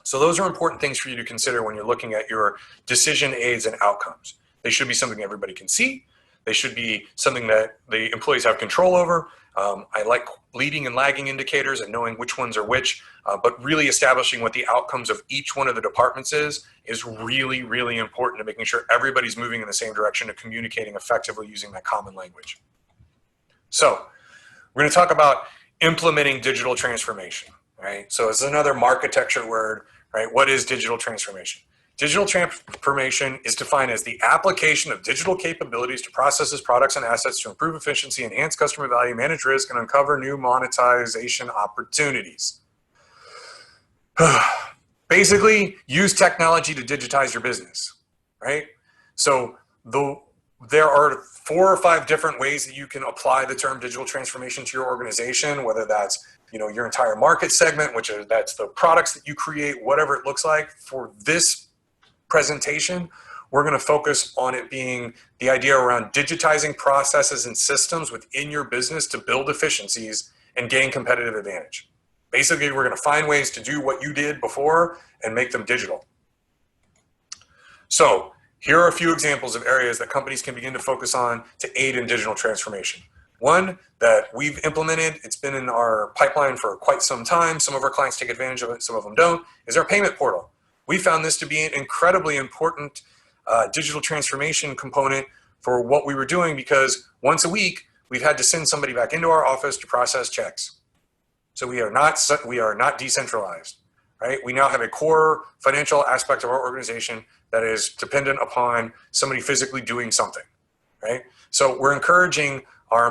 So those are important things for you to consider when you're looking at your decision aids and outcomes. They should be something everybody can see. They should be something that the employees have control over. I like leading and lagging indicators and knowing which ones are which, but really establishing what the outcomes of each one of the departments is really, really important to making sure everybody's moving in the same direction and communicating effectively using that common language. So we're going to talk about implementing digital transformation, right? So it's another marketecture word, right? What is digital transformation? Digital transformation is defined as the application of digital capabilities to processes, products, and assets to improve efficiency, enhance customer value, manage risk, and uncover new monetization opportunities. Basically, use technology to digitize your business, right? So there are 4 or 5 different ways that you can apply the term digital transformation to your organization, whether that's your entire market segment, that's the products that you create, whatever it looks like. For this presentation, we're going to focus on it being the idea around digitizing processes and systems within your business to build efficiencies and gain competitive advantage. Basically, we're going to find ways to do what you did before and make them digital. So here are a few examples of areas that companies can begin to focus on to aid in digital transformation. One that we've implemented, it's been in our pipeline for quite some time. Some of our clients take advantage of it, some of them don't, is our payment portal. We found this to be an incredibly important digital transformation component for what we were doing, because once a week, we've had to send somebody back into our office to process checks. So we are not decentralized, right? We now have a core financial aspect of our organization that is dependent upon somebody physically doing something, right? So we're encouraging our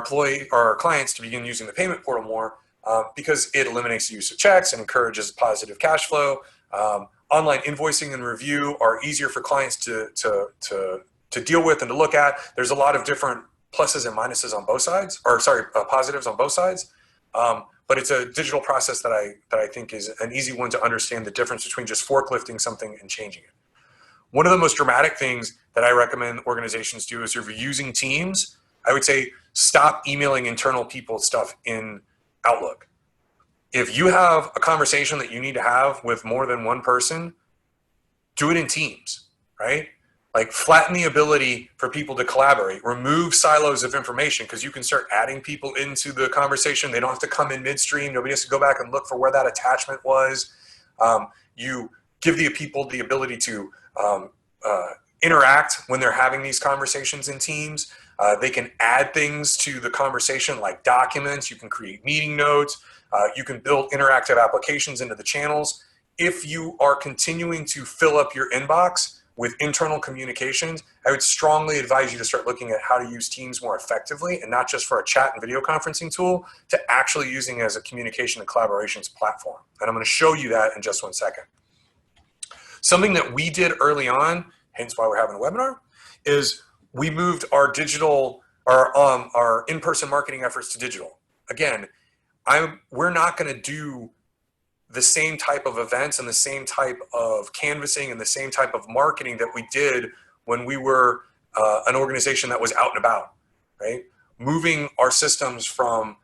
clients to begin using the payment portal more because it eliminates the use of checks and encourages positive cash flow. Online invoicing and review are easier for clients to deal with and to look at. There's a lot of different pluses and minuses on both sides, positives on both sides. But it's a digital process that I think is an easy one to understand the difference between just forklifting something and changing it. One of the most dramatic things that I recommend organizations do is if you're using Teams, I would say stop emailing internal people stuff in Outlook. If you have a conversation that you need to have with more than one person, do it in Teams, right? Like flatten the ability for people to collaborate, remove silos of information, because you can start adding people into the conversation. They don't have to come in midstream. Nobody has to go back and look for where that attachment was. You give the people the ability to interact when they're having these conversations in Teams. They can add things to the conversation like documents. You can create meeting notes. You can build interactive applications into the channels. If you are continuing to fill up your inbox with internal communications, I would strongly advise you to start looking at how to use Teams more effectively, and not just for a chat and video conferencing tool, to actually using it as a communication and collaborations platform. And I'm going to show you that in just one second. Something that we did early on, hence why we're having a webinar, is we moved our in-person marketing efforts to digital. Again, we're not going to do the same type of events and the same type of canvassing and the same type of marketing that we did when we were an organization that was out and about, right? Moving our systems from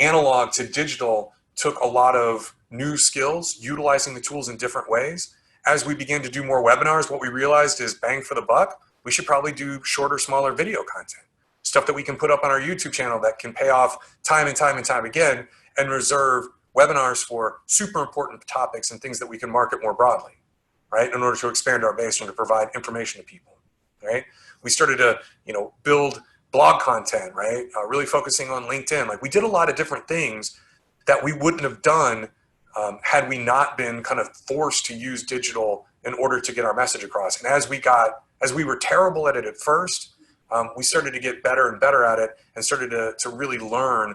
analog to digital took a lot of new skills, utilizing the tools in different ways. As we began to do more webinars, what we realized is bang for the buck, we should probably do shorter, smaller video content. Stuff that we can put up on our YouTube channel that can pay off time and time and time again, and reserve webinars for super important topics and things that we can market more broadly, right? In order to expand our base and to provide information to people, right? We started to, build blog content, right? Really focusing on LinkedIn. Like we did a lot of different things that we wouldn't have done had we not been kind of forced to use digital in order to get our message across. And as we were terrible at it at first, we started to get better and better at it, and started to really learn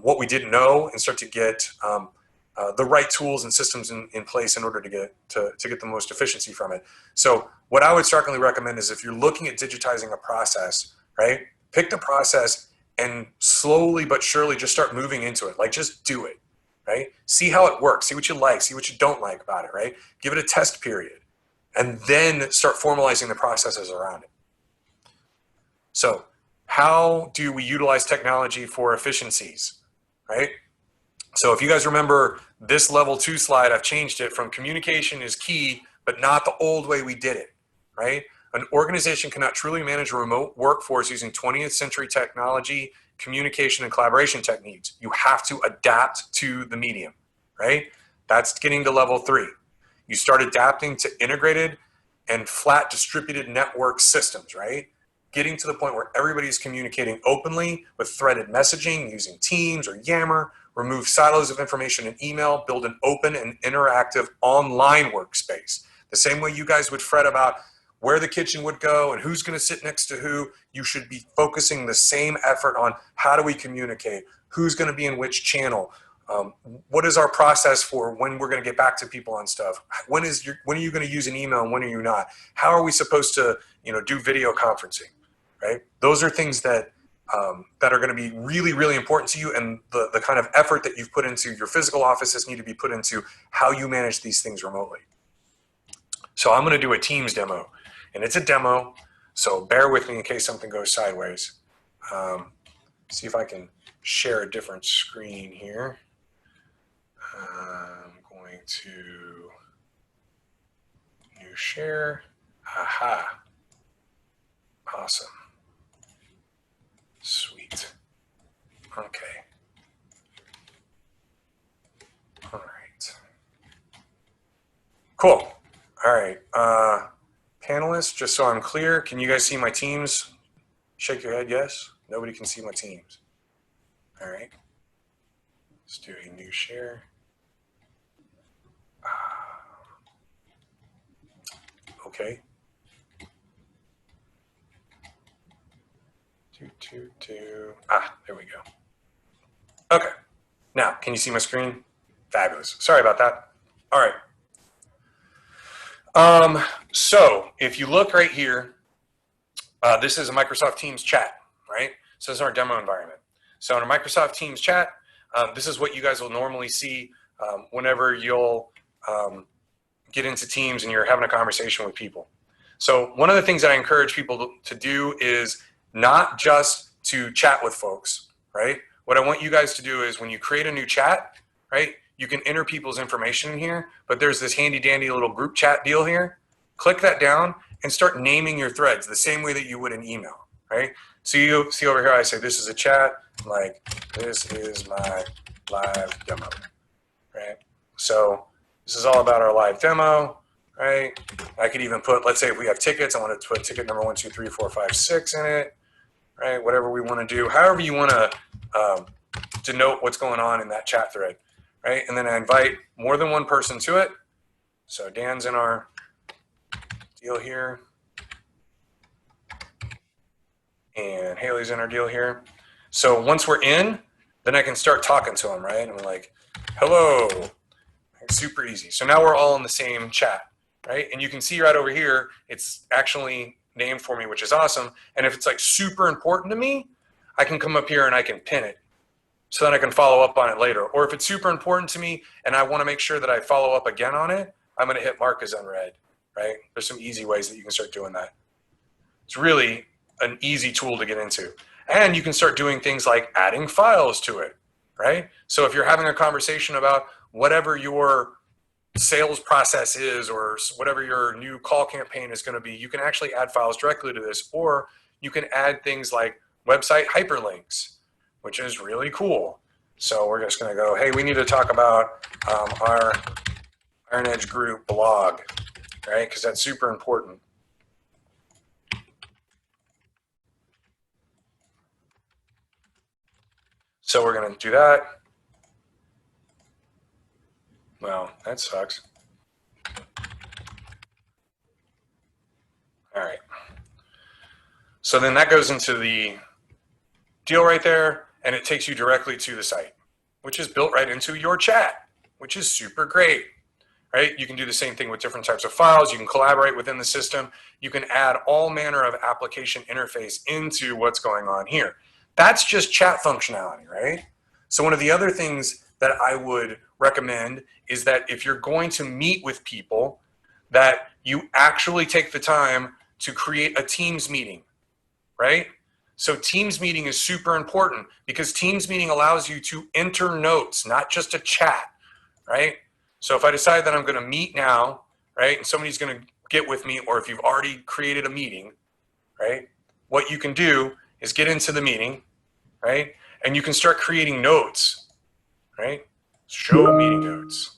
what we didn't know and start to get the right tools and systems in place in order to get the most efficiency from it. So what I would strongly recommend is if you're looking at digitizing a process, right, pick the process and slowly but surely just start moving into it. Like, just do it, right? See how it works. See what you like. See what you don't like about it, right? Give it a test period and then start formalizing the processes around it. So how do we utilize technology for efficiencies, right? So if you guys remember this level 2 slide, I've changed it from communication is key, but not the old way we did it, right? An organization cannot truly manage a remote workforce using 20th century technology, communication, and collaboration techniques. You have to adapt to the medium, right? That's getting to level 3. You start adapting to integrated and flat distributed network systems, right? Getting to the point where everybody's communicating openly with threaded messaging using Teams or Yammer, remove silos of information in email, build an open and interactive online workspace. The same way you guys would fret about where the kitchen would go and who's going to sit next to who, you should be focusing the same effort on how do we communicate, who's going to be in which channel, what is our process for when we're going to get back to people on stuff, when are you going to use an email and when are you not, how are we supposed to do video conferencing, right? Those are things that that are going to be really, really important to you, and the kind of effort that you've put into your physical offices need to be put into how you manage these things remotely. So I'm going to do a Teams demo, and it's a demo, so bear with me in case something goes sideways. See if I can share a different screen here. I'm going to new share. Aha. Awesome. Sweet. Okay. All right. Cool. All right. Panelists, just so I'm clear, can you guys see my teams? Shake your head, yes? Nobody can see my teams. All right. Let's do a new share. Okay. There we go. Okay. Now, can you see my screen? Fabulous. Sorry about that. All right. So if you look right here, this is a Microsoft Teams chat, right? So this is our demo environment. So in a Microsoft Teams chat, this is what you guys will normally see whenever you'll get into Teams and you're having a conversation with people. So one of the things that I encourage people to do is not just to chat with folks, right? What I want you guys to do is when you create a new chat, right, you can enter people's information in here, but there's this handy dandy little group chat deal here. Click that down and start naming your threads the same way that you would in email, right? So you see over here, I say, this is a chat, like this is my live demo, right? So this is all about our live demo, right? I could even put, let's say if we have tickets, I want to put ticket number 1, 2, 3, 4, 5, 6 in it, right? Whatever we want to do, however you want to denote what's going on in that chat thread, right? And then I invite more than one person to it. So Dan's in our deal here. And Haley's in our deal here. So once we're in, then I can start talking to them, right? And we're like, hello. It's super easy. So now we're all in the same chat, right? And you can see right over here, it's actually named for me, which is awesome. And if it's like super important to me, I can come up here and I can pin it so then I can follow up on it later. Or if it's super important to me and I want to make sure that I follow up again on it, I'm going to hit mark as unread, right? There's some easy ways that you can start doing that. It's really an easy tool to get into. And you can start doing things like adding files to it, right? So if you're having a conversation about whatever your sales process is or whatever your new call campaign is going to be, you can actually add files directly to this, or you can add things like website hyperlinks, which is really cool. So we're just going to go, hey, we need to talk about our IronEdge Group blog, right? Because that's super important. So we're going to do that. Well, that sucks. All right. So then that goes into the deal right there. and it takes you directly to the site, which is built right into your chat, which is super great, right? You can do the same thing with different types of files. You can collaborate within the system. You can add all manner of application interface into what's going on here. That's just chat functionality, right? So one of the other things that I would recommend is that if you're going to meet with people, that you actually take the time to create a Teams meeting, right? So Teams meeting is super important because Teams meeting allows you to enter notes, not just a chat, right? So if I decide that I'm going to meet now, right, and somebody's going to get with me, or if you've already created a meeting, right, what you can do is get into the meeting, right, and you can start creating notes, right? Show meeting notes.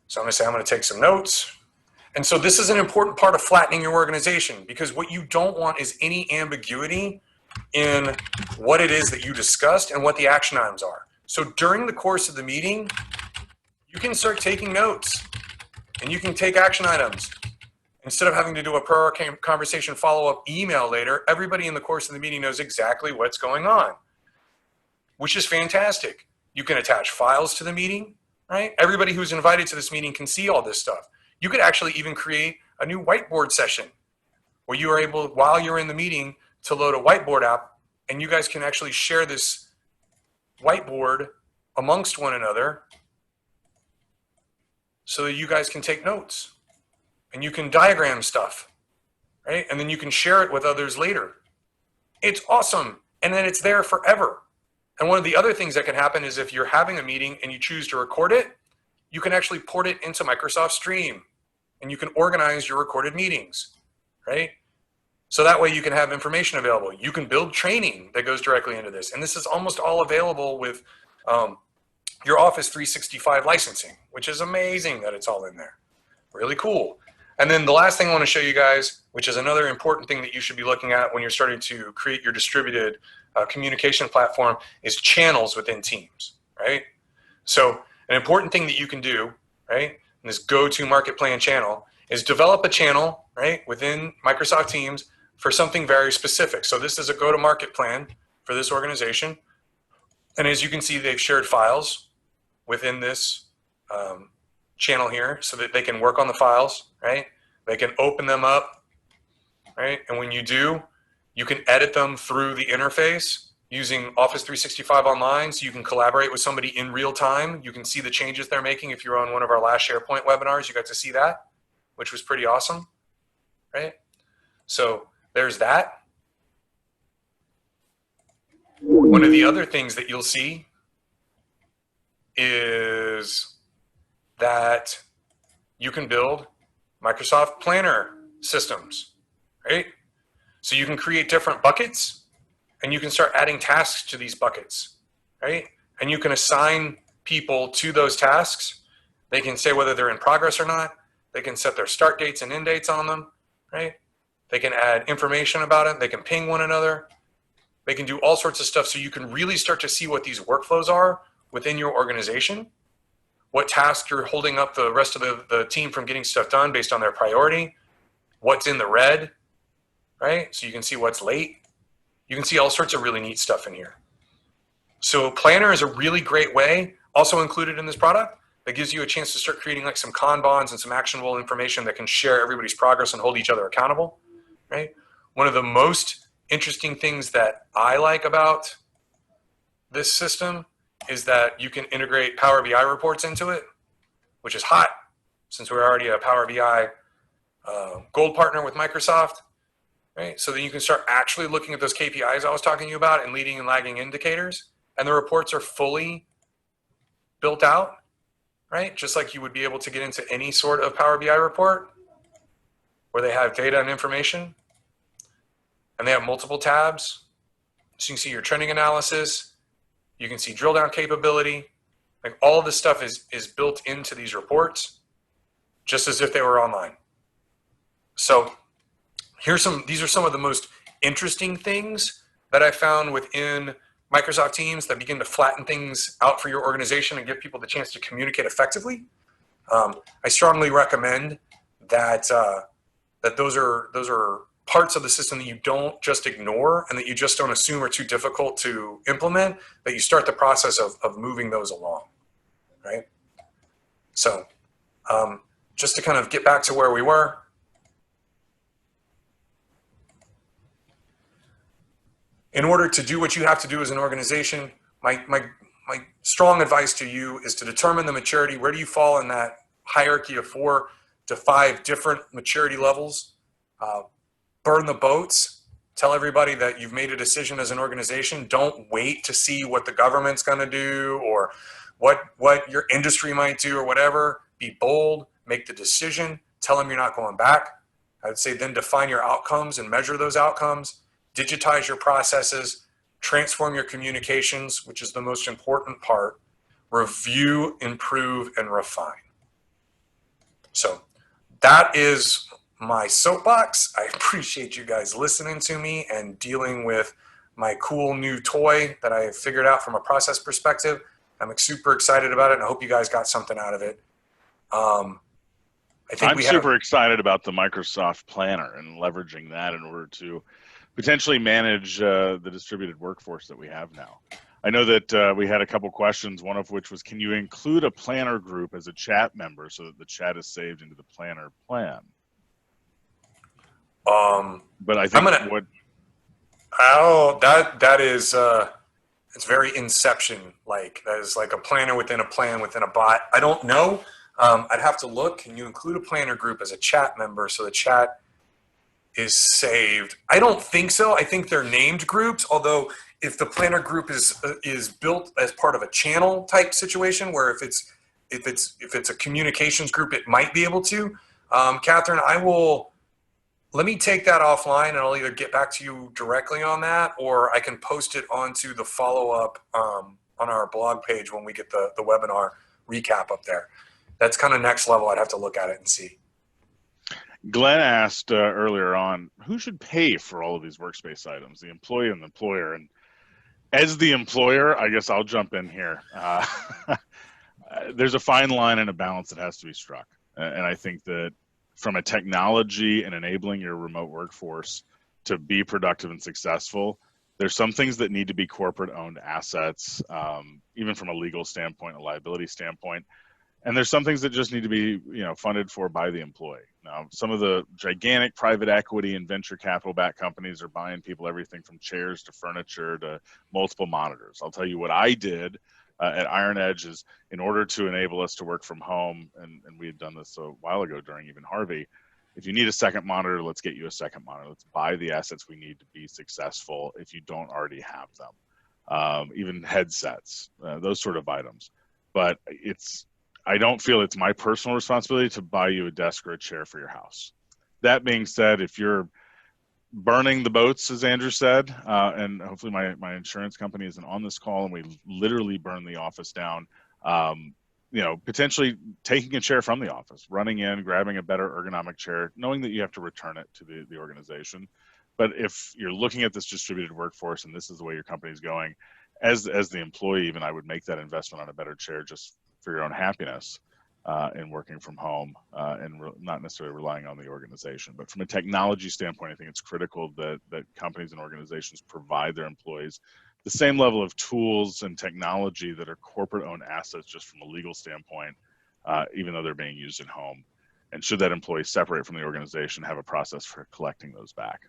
So I'm going to say I'm going to take some notes. And so this is an important part of flattening your organization, because what you don't want is any ambiguity in what it is that you discussed and what the action items are. So during the course of the meeting, you can start taking notes and you can take action items. Instead of having to do a per conversation follow-up email later, everybody in the course of the meeting knows exactly what's going on, which is fantastic. You can attach files to the meeting, right? Everybody who's invited to this meeting can see all this stuff. You could actually even create a new whiteboard session where you are able, while you're in the meeting, to load a whiteboard app, and you guys can actually share this whiteboard amongst one another so that you guys can take notes and you can diagram stuff, right? And then you can share it with others later. It's awesome. And then it's there forever. And one of the other things that can happen is if you're having a meeting and you choose to record it, you can actually port it into Microsoft Stream and you can organize your recorded meetings, right? So that way you can have information available. You can build training that goes directly into this. And this is almost all available with your Office 365 licensing, which is amazing that it's all in there. Really cool. And then the last thing I want to show you guys, which is another important thing that you should be looking at when you're starting to create your distributed communication platform, is channels within Teams, right? So an important thing that you can do, right, in this go-to market plan channel is develop a channel, right, within Microsoft Teams for something very specific. So this is a go-to-market plan for this organization. And as you can see, they've shared files within this channel here so that they can work on the files, right? They can open them up, right? And when you do, you can edit them through the interface using Office 365 Online, so you can collaborate with somebody in real time. You can see the changes they're making. If you're on one of our last SharePoint webinars, you got to see that, which was pretty awesome, right? So there's that. One of the other things that you'll see is that you can build Microsoft Planner systems, right? So you can create different buckets and you can start adding tasks to these buckets, right? And you can assign people to those tasks. They can say whether they're in progress or not. They can set their start dates and end dates on them, right? They can add information about it. They can ping one another. They can do all sorts of stuff. So you can really start to see what these workflows are within your organization, what tasks you're holding up the rest of the team from getting stuff done based on their priority, what's in the red, right? So you can see what's late. You can see all sorts of really neat stuff in here. So Planner is a really great way, also included in this product, that gives you a chance to start creating like some Kanbans and some actionable information that can share everybody's progress and hold each other accountable, right? One of the most interesting things that I like about this system is that you can integrate Power BI reports into it, which is hot since we're already a Power BI gold partner with Microsoft, right? So then you can start actually looking at those KPIs I was talking to you about and leading and lagging indicators, and the reports are fully built out, right? Just like you would be able to get into any sort of Power BI report where they have data and information, and they have multiple tabs. So you can see your trending analysis, you can see drill down capability, like all of this stuff is built into these reports, just as if they were online. So these are some of the most interesting things that I found within Microsoft Teams that begin to flatten things out for your organization and give people the chance to communicate effectively. I strongly recommend that that those are parts of the system that you don't just ignore and that you just don't assume are too difficult to implement, but you start the process of moving those along, right? So just to kind of get back to where we were, in order to do what you have to do as an organization, my strong advice to you is to determine the maturity. Where do you fall in that hierarchy of 4 to 5 different maturity levels? Burn the boats. Tell everybody that you've made a decision as an organization. Don't wait to see what the government's going to do or what your industry might do or whatever. Be bold. Make the decision. Tell them you're not going back. I would say then define your outcomes and measure those outcomes. Digitize your processes. Transform your communications, which is the most important part. Review, improve, and refine. So that is my soapbox. I appreciate you guys listening to me and dealing with my cool new toy that I figured out from a process perspective. I'm super excited about it, and I hope you guys got something out of it. I'm super excited about the Microsoft Planner and leveraging that in order to potentially manage the distributed workforce that we have now. I know that we had a couple questions, one of which was, can you include a planner group as a chat member so that the chat is saved into the planner plan? But I think that is it's very Inception-like. That is like a planner within a plan within a bot. I don't know. I'd have to look. Can you include a planner group as a chat member so the chat is saved? I don't think so. I think they're named groups, although if the planner group is built as part of a channel type situation where if it's a communications group, it might be able to. Catherine, let me take that offline and I'll either get back to you directly on that or I can post it onto the follow-up on our blog page when we get the webinar recap up there. That's kind of next level. I'd have to look at it and see. Glenn asked earlier on, who should pay for all of these workspace items, the employee and the employer? And as the employer, I guess I'll jump in here. There's a fine line and a balance that has to be struck. And I think that from a technology and enabling your remote workforce to be productive and successful, there's some things that need to be corporate owned assets, even from a legal standpoint, a liability standpoint. And there's some things that just need to be, funded for by the employee. Now, some of the gigantic private equity and venture capital backed companies are buying people everything from chairs to furniture to multiple monitors. I'll tell you what I did at IronEdge is in order to enable us to work from home, and we had done this a while ago during even Harvey, if you need a second monitor, let's get you a second monitor. Let's buy the assets we need to be successful if you don't already have them. Even headsets, those sort of items. But I don't feel it's my personal responsibility to buy you a desk or a chair for your house. That being said, if you're burning the boats, as Andrew said, and hopefully my insurance company isn't on this call and we literally burn the office down, potentially taking a chair from the office, running in, grabbing a better ergonomic chair, knowing that you have to return it to the organization. But if you're looking at this distributed workforce and this is the way your company is going, as the employee, even I would make that investment on a better chair just for your own happiness in working from home and not necessarily relying on the organization. But from a technology standpoint, I think it's critical that companies and organizations provide their employees the same level of tools and technology that are corporate-owned assets just from a legal standpoint, even though they're being used at home. And should that employee separate from the organization, have a process for collecting those back.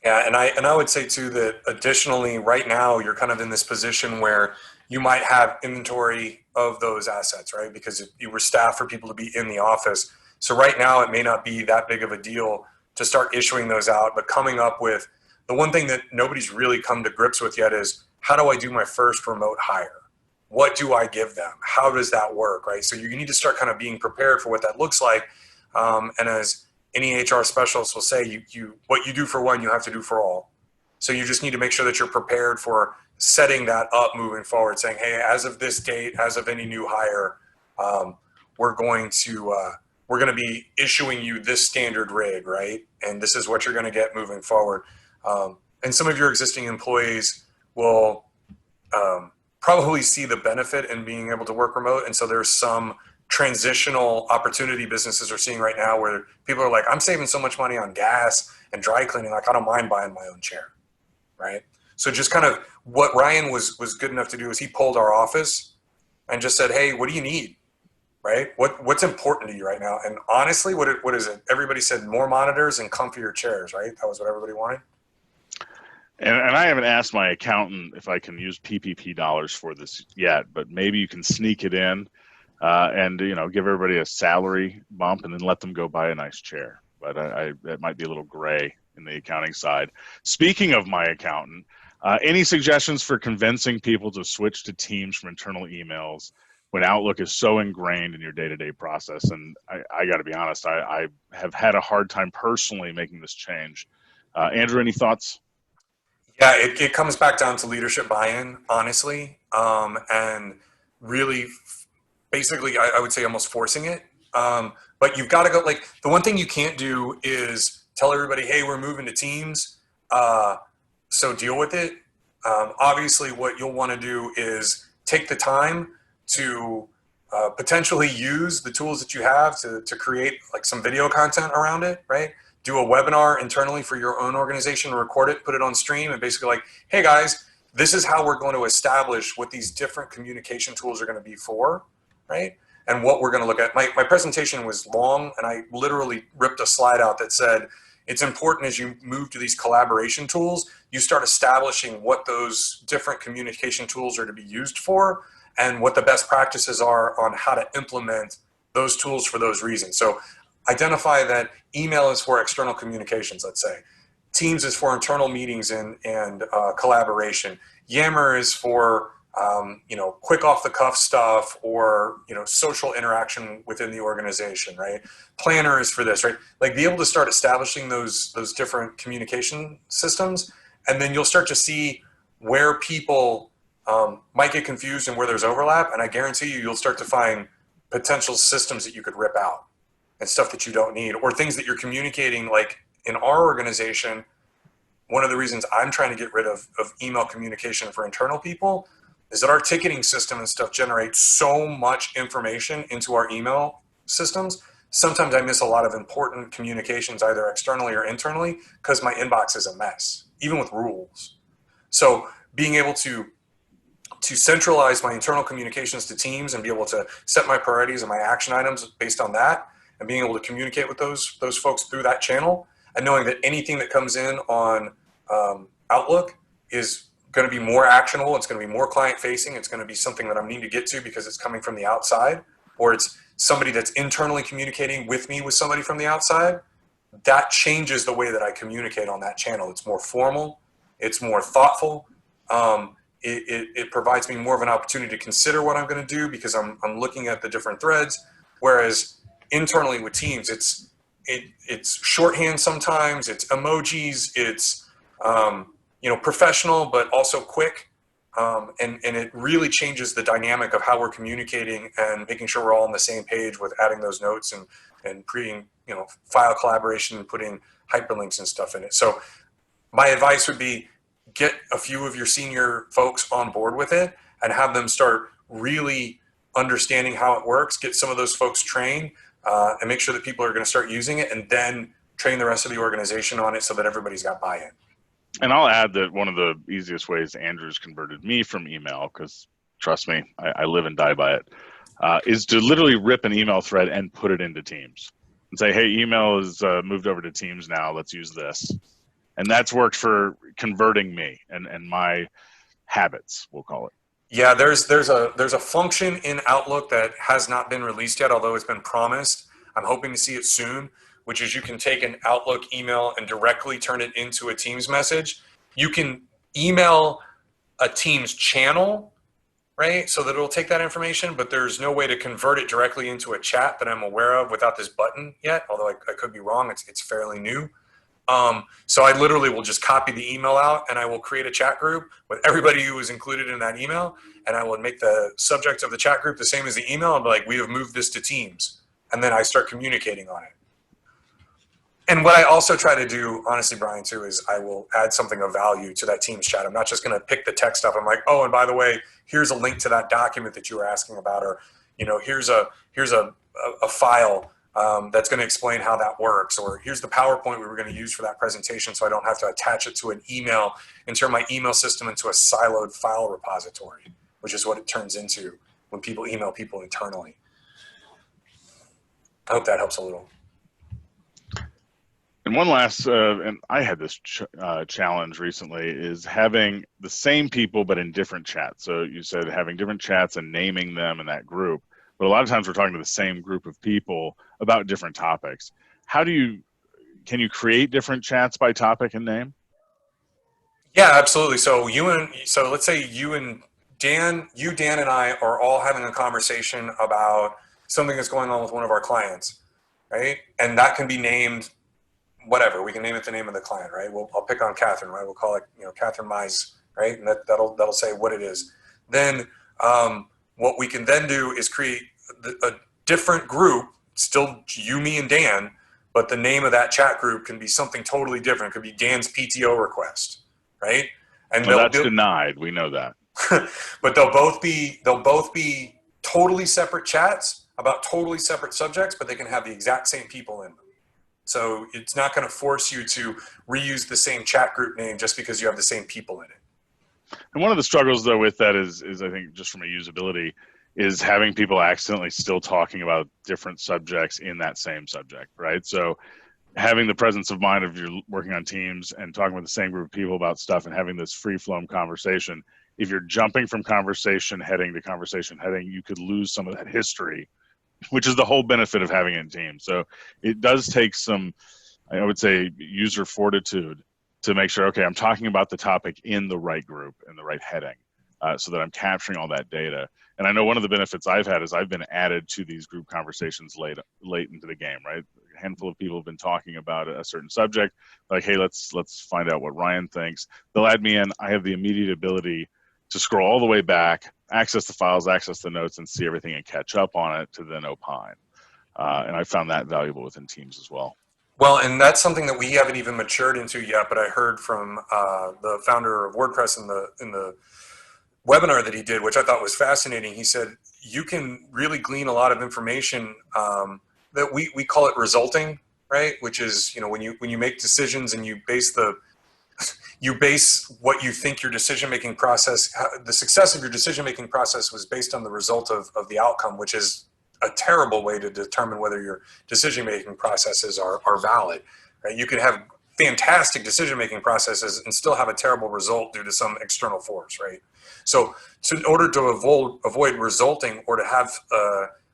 Yeah, and I would say too that additionally, right now you're kind of in this position where you might have inventory of those assets, right? Because you were staffed for people to be in the office. So right now it may not be that big of a deal to start issuing those out, but coming up with the one thing that nobody's really come to grips with yet is how do I do my first remote hire? What do I give them? How does that work, right? So you need to start kind of being prepared for what that looks like. And as any HR specialist will say, what you do for one, you have to do for all. So you just need to make sure that you're prepared for setting that up moving forward, saying, hey, as of this date, as of any new hire, we're going to be issuing you this standard rig, right? And this is what you're going to get moving forward. And some of your existing employees will probably see the benefit in being able to work remote. And so there's some transitional opportunity businesses are seeing right now, where people are like, I'm saving so much money on gas and dry cleaning, like I don't mind buying my own chair, right? So just kind of what Ryan was good enough to do is he pulled our office and just said, hey, what do you need, right? What's important to you right now? And honestly, what is it? Everybody said more monitors and comfier chairs, right? That was what everybody wanted. And I haven't asked my accountant if I can use PPP dollars for this yet, but maybe you can sneak it in and give everybody a salary bump and then let them go buy a nice chair. But that might be a little gray in the accounting side. Speaking of my accountant, any suggestions for convincing people to switch to Teams from internal emails when Outlook is so ingrained in your day-to-day process? And I got to be honest, I have had a hard time personally making this change. Andrew, any thoughts? Yeah, it comes back down to leadership buy-in, honestly, and really, basically, I would say almost forcing it. But you've got to go, like, the one thing you can't do is tell everybody, hey, we're moving to Teams, so deal with it. Obviously, what you'll want to do is take the time to potentially use the tools that you have to create like some video content around it, right? Do a webinar internally for your own organization, record it, put it on stream, and basically like, hey guys, this is how we're going to establish what these different communication tools are going to be for, right? And what we're going to look at. My presentation was long, and I literally ripped a slide out that said, it's important as you move to these collaboration tools, you start establishing what those different communication tools are to be used for and what the best practices are on how to implement those tools for those reasons. So identify that email is for external communications, let's say. Teams is for internal meetings and collaboration. Yammer is for quick off the cuff stuff or social interaction within the organization, right? Planner is for this, right? Like be able to start establishing those different communication systems, and then you'll start to see where people might get confused and where there's overlap. And I guarantee you'll start to find potential systems that you could rip out and stuff that you don't need, or things that you're communicating. Like in our organization, one of the reasons I'm trying to get rid of email communication for internal people is that our ticketing system and stuff generates so much information into our email systems. Sometimes I miss a lot of important communications, either externally or internally, because my inbox is a mess, even with rules. So being able to centralize my internal communications to Teams and be able to set my priorities and my action items based on that, and being able to communicate with those folks through that channel, and knowing that anything that comes in on Outlook is going to be more actionable, it's going to be more client facing, it's going to be something that I need to get to because it's coming from the outside, or it's somebody that's internally communicating with me with somebody from the outside. That changes the way that I communicate on that channel. It's more formal, it's more thoughtful. It provides me more of an opportunity to consider what I'm going to do because I'm looking at the different threads. Whereas internally with Teams, it's shorthand sometimes, it's emojis, it's professional but also quick, and it really changes the dynamic of how we're communicating and making sure we're all on the same page with adding those notes and creating file collaboration and putting hyperlinks and stuff in it. So my advice would be get a few of your senior folks on board with it and have them start really understanding how it works, get some of those folks trained, and make sure that people are going to start using it, and then train the rest of the organization on it so that everybody's got buy-in. And I'll add that one of the easiest ways Andrew's converted me from email, because trust me, I live and die by it, is to literally rip an email thread and put it into Teams and say, hey, email is moved over to Teams now, let's use this. And that's worked for converting me and my habits, we'll call it. Yeah, there's a function in Outlook that has not been released yet, although it's been promised. I'm hoping to see it soon, which is you can take an Outlook email and directly turn it into a Teams message. You can email a Teams channel, right? So that it'll take that information, but there's no way to convert it directly into a chat that I'm aware of without this button yet, although I could be wrong. It's fairly new. So I literally will just copy the email out and I will create a chat group with everybody who was included in that email. And I will make the subject of the chat group the same as the email. And be like, we have moved this to Teams. And then I start communicating on it. And what I also try to do, honestly, Brian, too, is I will add something of value to that Teams chat. I'm not just going to pick the text up. I'm like, oh, and by the way, here's a link to that document that you were asking about, or you know, here's a file that's going to explain how that works, or here's the PowerPoint we were going to use for that presentation, so I don't have to attach it to an email and turn my email system into a siloed file repository, which is what it turns into when people email people internally. I hope that helps a little. And one last, and I had this challenge recently, is having the same people but in different chats. So you said having different chats and naming them in that group, but a lot of times we're talking to the same group of people about different topics. Can you create different chats by topic and name? Yeah, absolutely. So let's say Dan and I are all having a conversation about something that's going on with one of our clients, right? And that can be named whatever. We can name it the name of the client, right? I'll pick on Catherine, right? We'll call it, you know, Catherine Mize, right? And that'll say what it is. Then what we can then do is create a different group, still you, me, and Dan, but the name of that chat group can be something totally different. It could be Dan's PTO request, right? And well, that's denied. We know that. But they'll both be totally separate chats about totally separate subjects, but they can have the exact same people in them. So it's not going to force you to reuse the same chat group name just because you have the same people in it. And one of the struggles though with that is I think just from a usability is having people accidentally still talking about different subjects in that same subject, right? So having the presence of mind of you're working on teams and talking with the same group of people about stuff and having this free-flowing conversation, if you're jumping from conversation heading to conversation heading, you could lose some of that history, which is the whole benefit of having it in teams. So it does take some, I would say, user fortitude to make sure, okay, I'm talking about the topic in the right group, in the right heading, so that I'm capturing all that data. And I know one of the benefits I've had is I've been added to these group conversations late into the game, right? A handful of people have been talking about a certain subject, like, hey, let's find out what Ryan thinks. They'll add me in. I have the immediate ability to scroll all the way back, access the files, access the notes, and see everything and catch up on it to then opine. And I found that valuable within teams as well. Well, and that's something that we haven't even matured into yet, but I heard from the founder of WordPress in the webinar that he did, which I thought was fascinating. He said, you can really glean a lot of information that we call it resulting, right? Which is, you know, when you make decisions and you base what you think your decision-making process, the success of your decision-making process was based on the result of the outcome, which is a terrible way to determine whether your decision-making processes are valid, right? You could have fantastic decision-making processes and still have a terrible result due to some external force, right? So in order to avoid resulting, or to have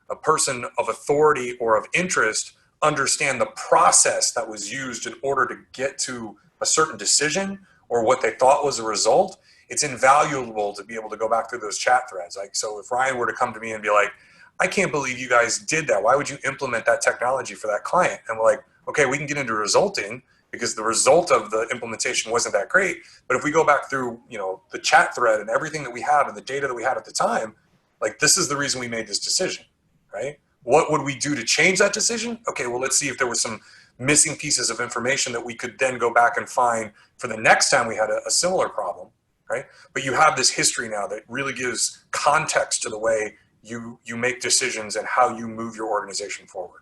a person of authority or of interest understand the process that was used in order to get to a certain decision or what they thought was a result, it's invaluable to be able to go back through those chat threads. Like, so if Ryan were to come to me and be like, I can't believe you guys did that. Why would you implement that technology for that client? And we're like, okay, we can get into resulting because the result of the implementation wasn't that great. But if we go back through, you know, the chat thread and everything that we have and the data that we had at the time, like, this is the reason we made this decision, right? What would we do to change that decision? Okay, well, let's see if there was some missing pieces of information that we could then go back and find for the next time we had a similar problem, right? But you have this history now that really gives context to the way you make decisions and how you move your organization forward.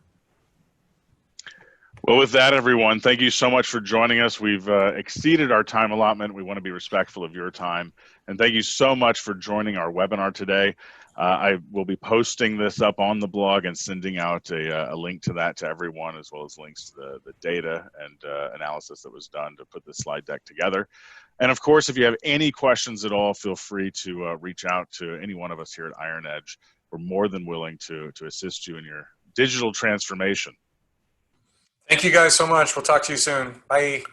Well, with that, everyone, thank you so much for joining us. We've exceeded our time allotment. We want to be respectful of your time. And thank you so much for joining our webinar today. I will be posting this up on the blog and sending out a link to that to everyone, as well as links to the data and analysis that was done to put this slide deck together. And of course, if you have any questions at all, feel free to reach out to any one of us here at IronEdge. We're more than willing to assist you in your digital transformation. Thank you guys so much. We'll talk to you soon. Bye.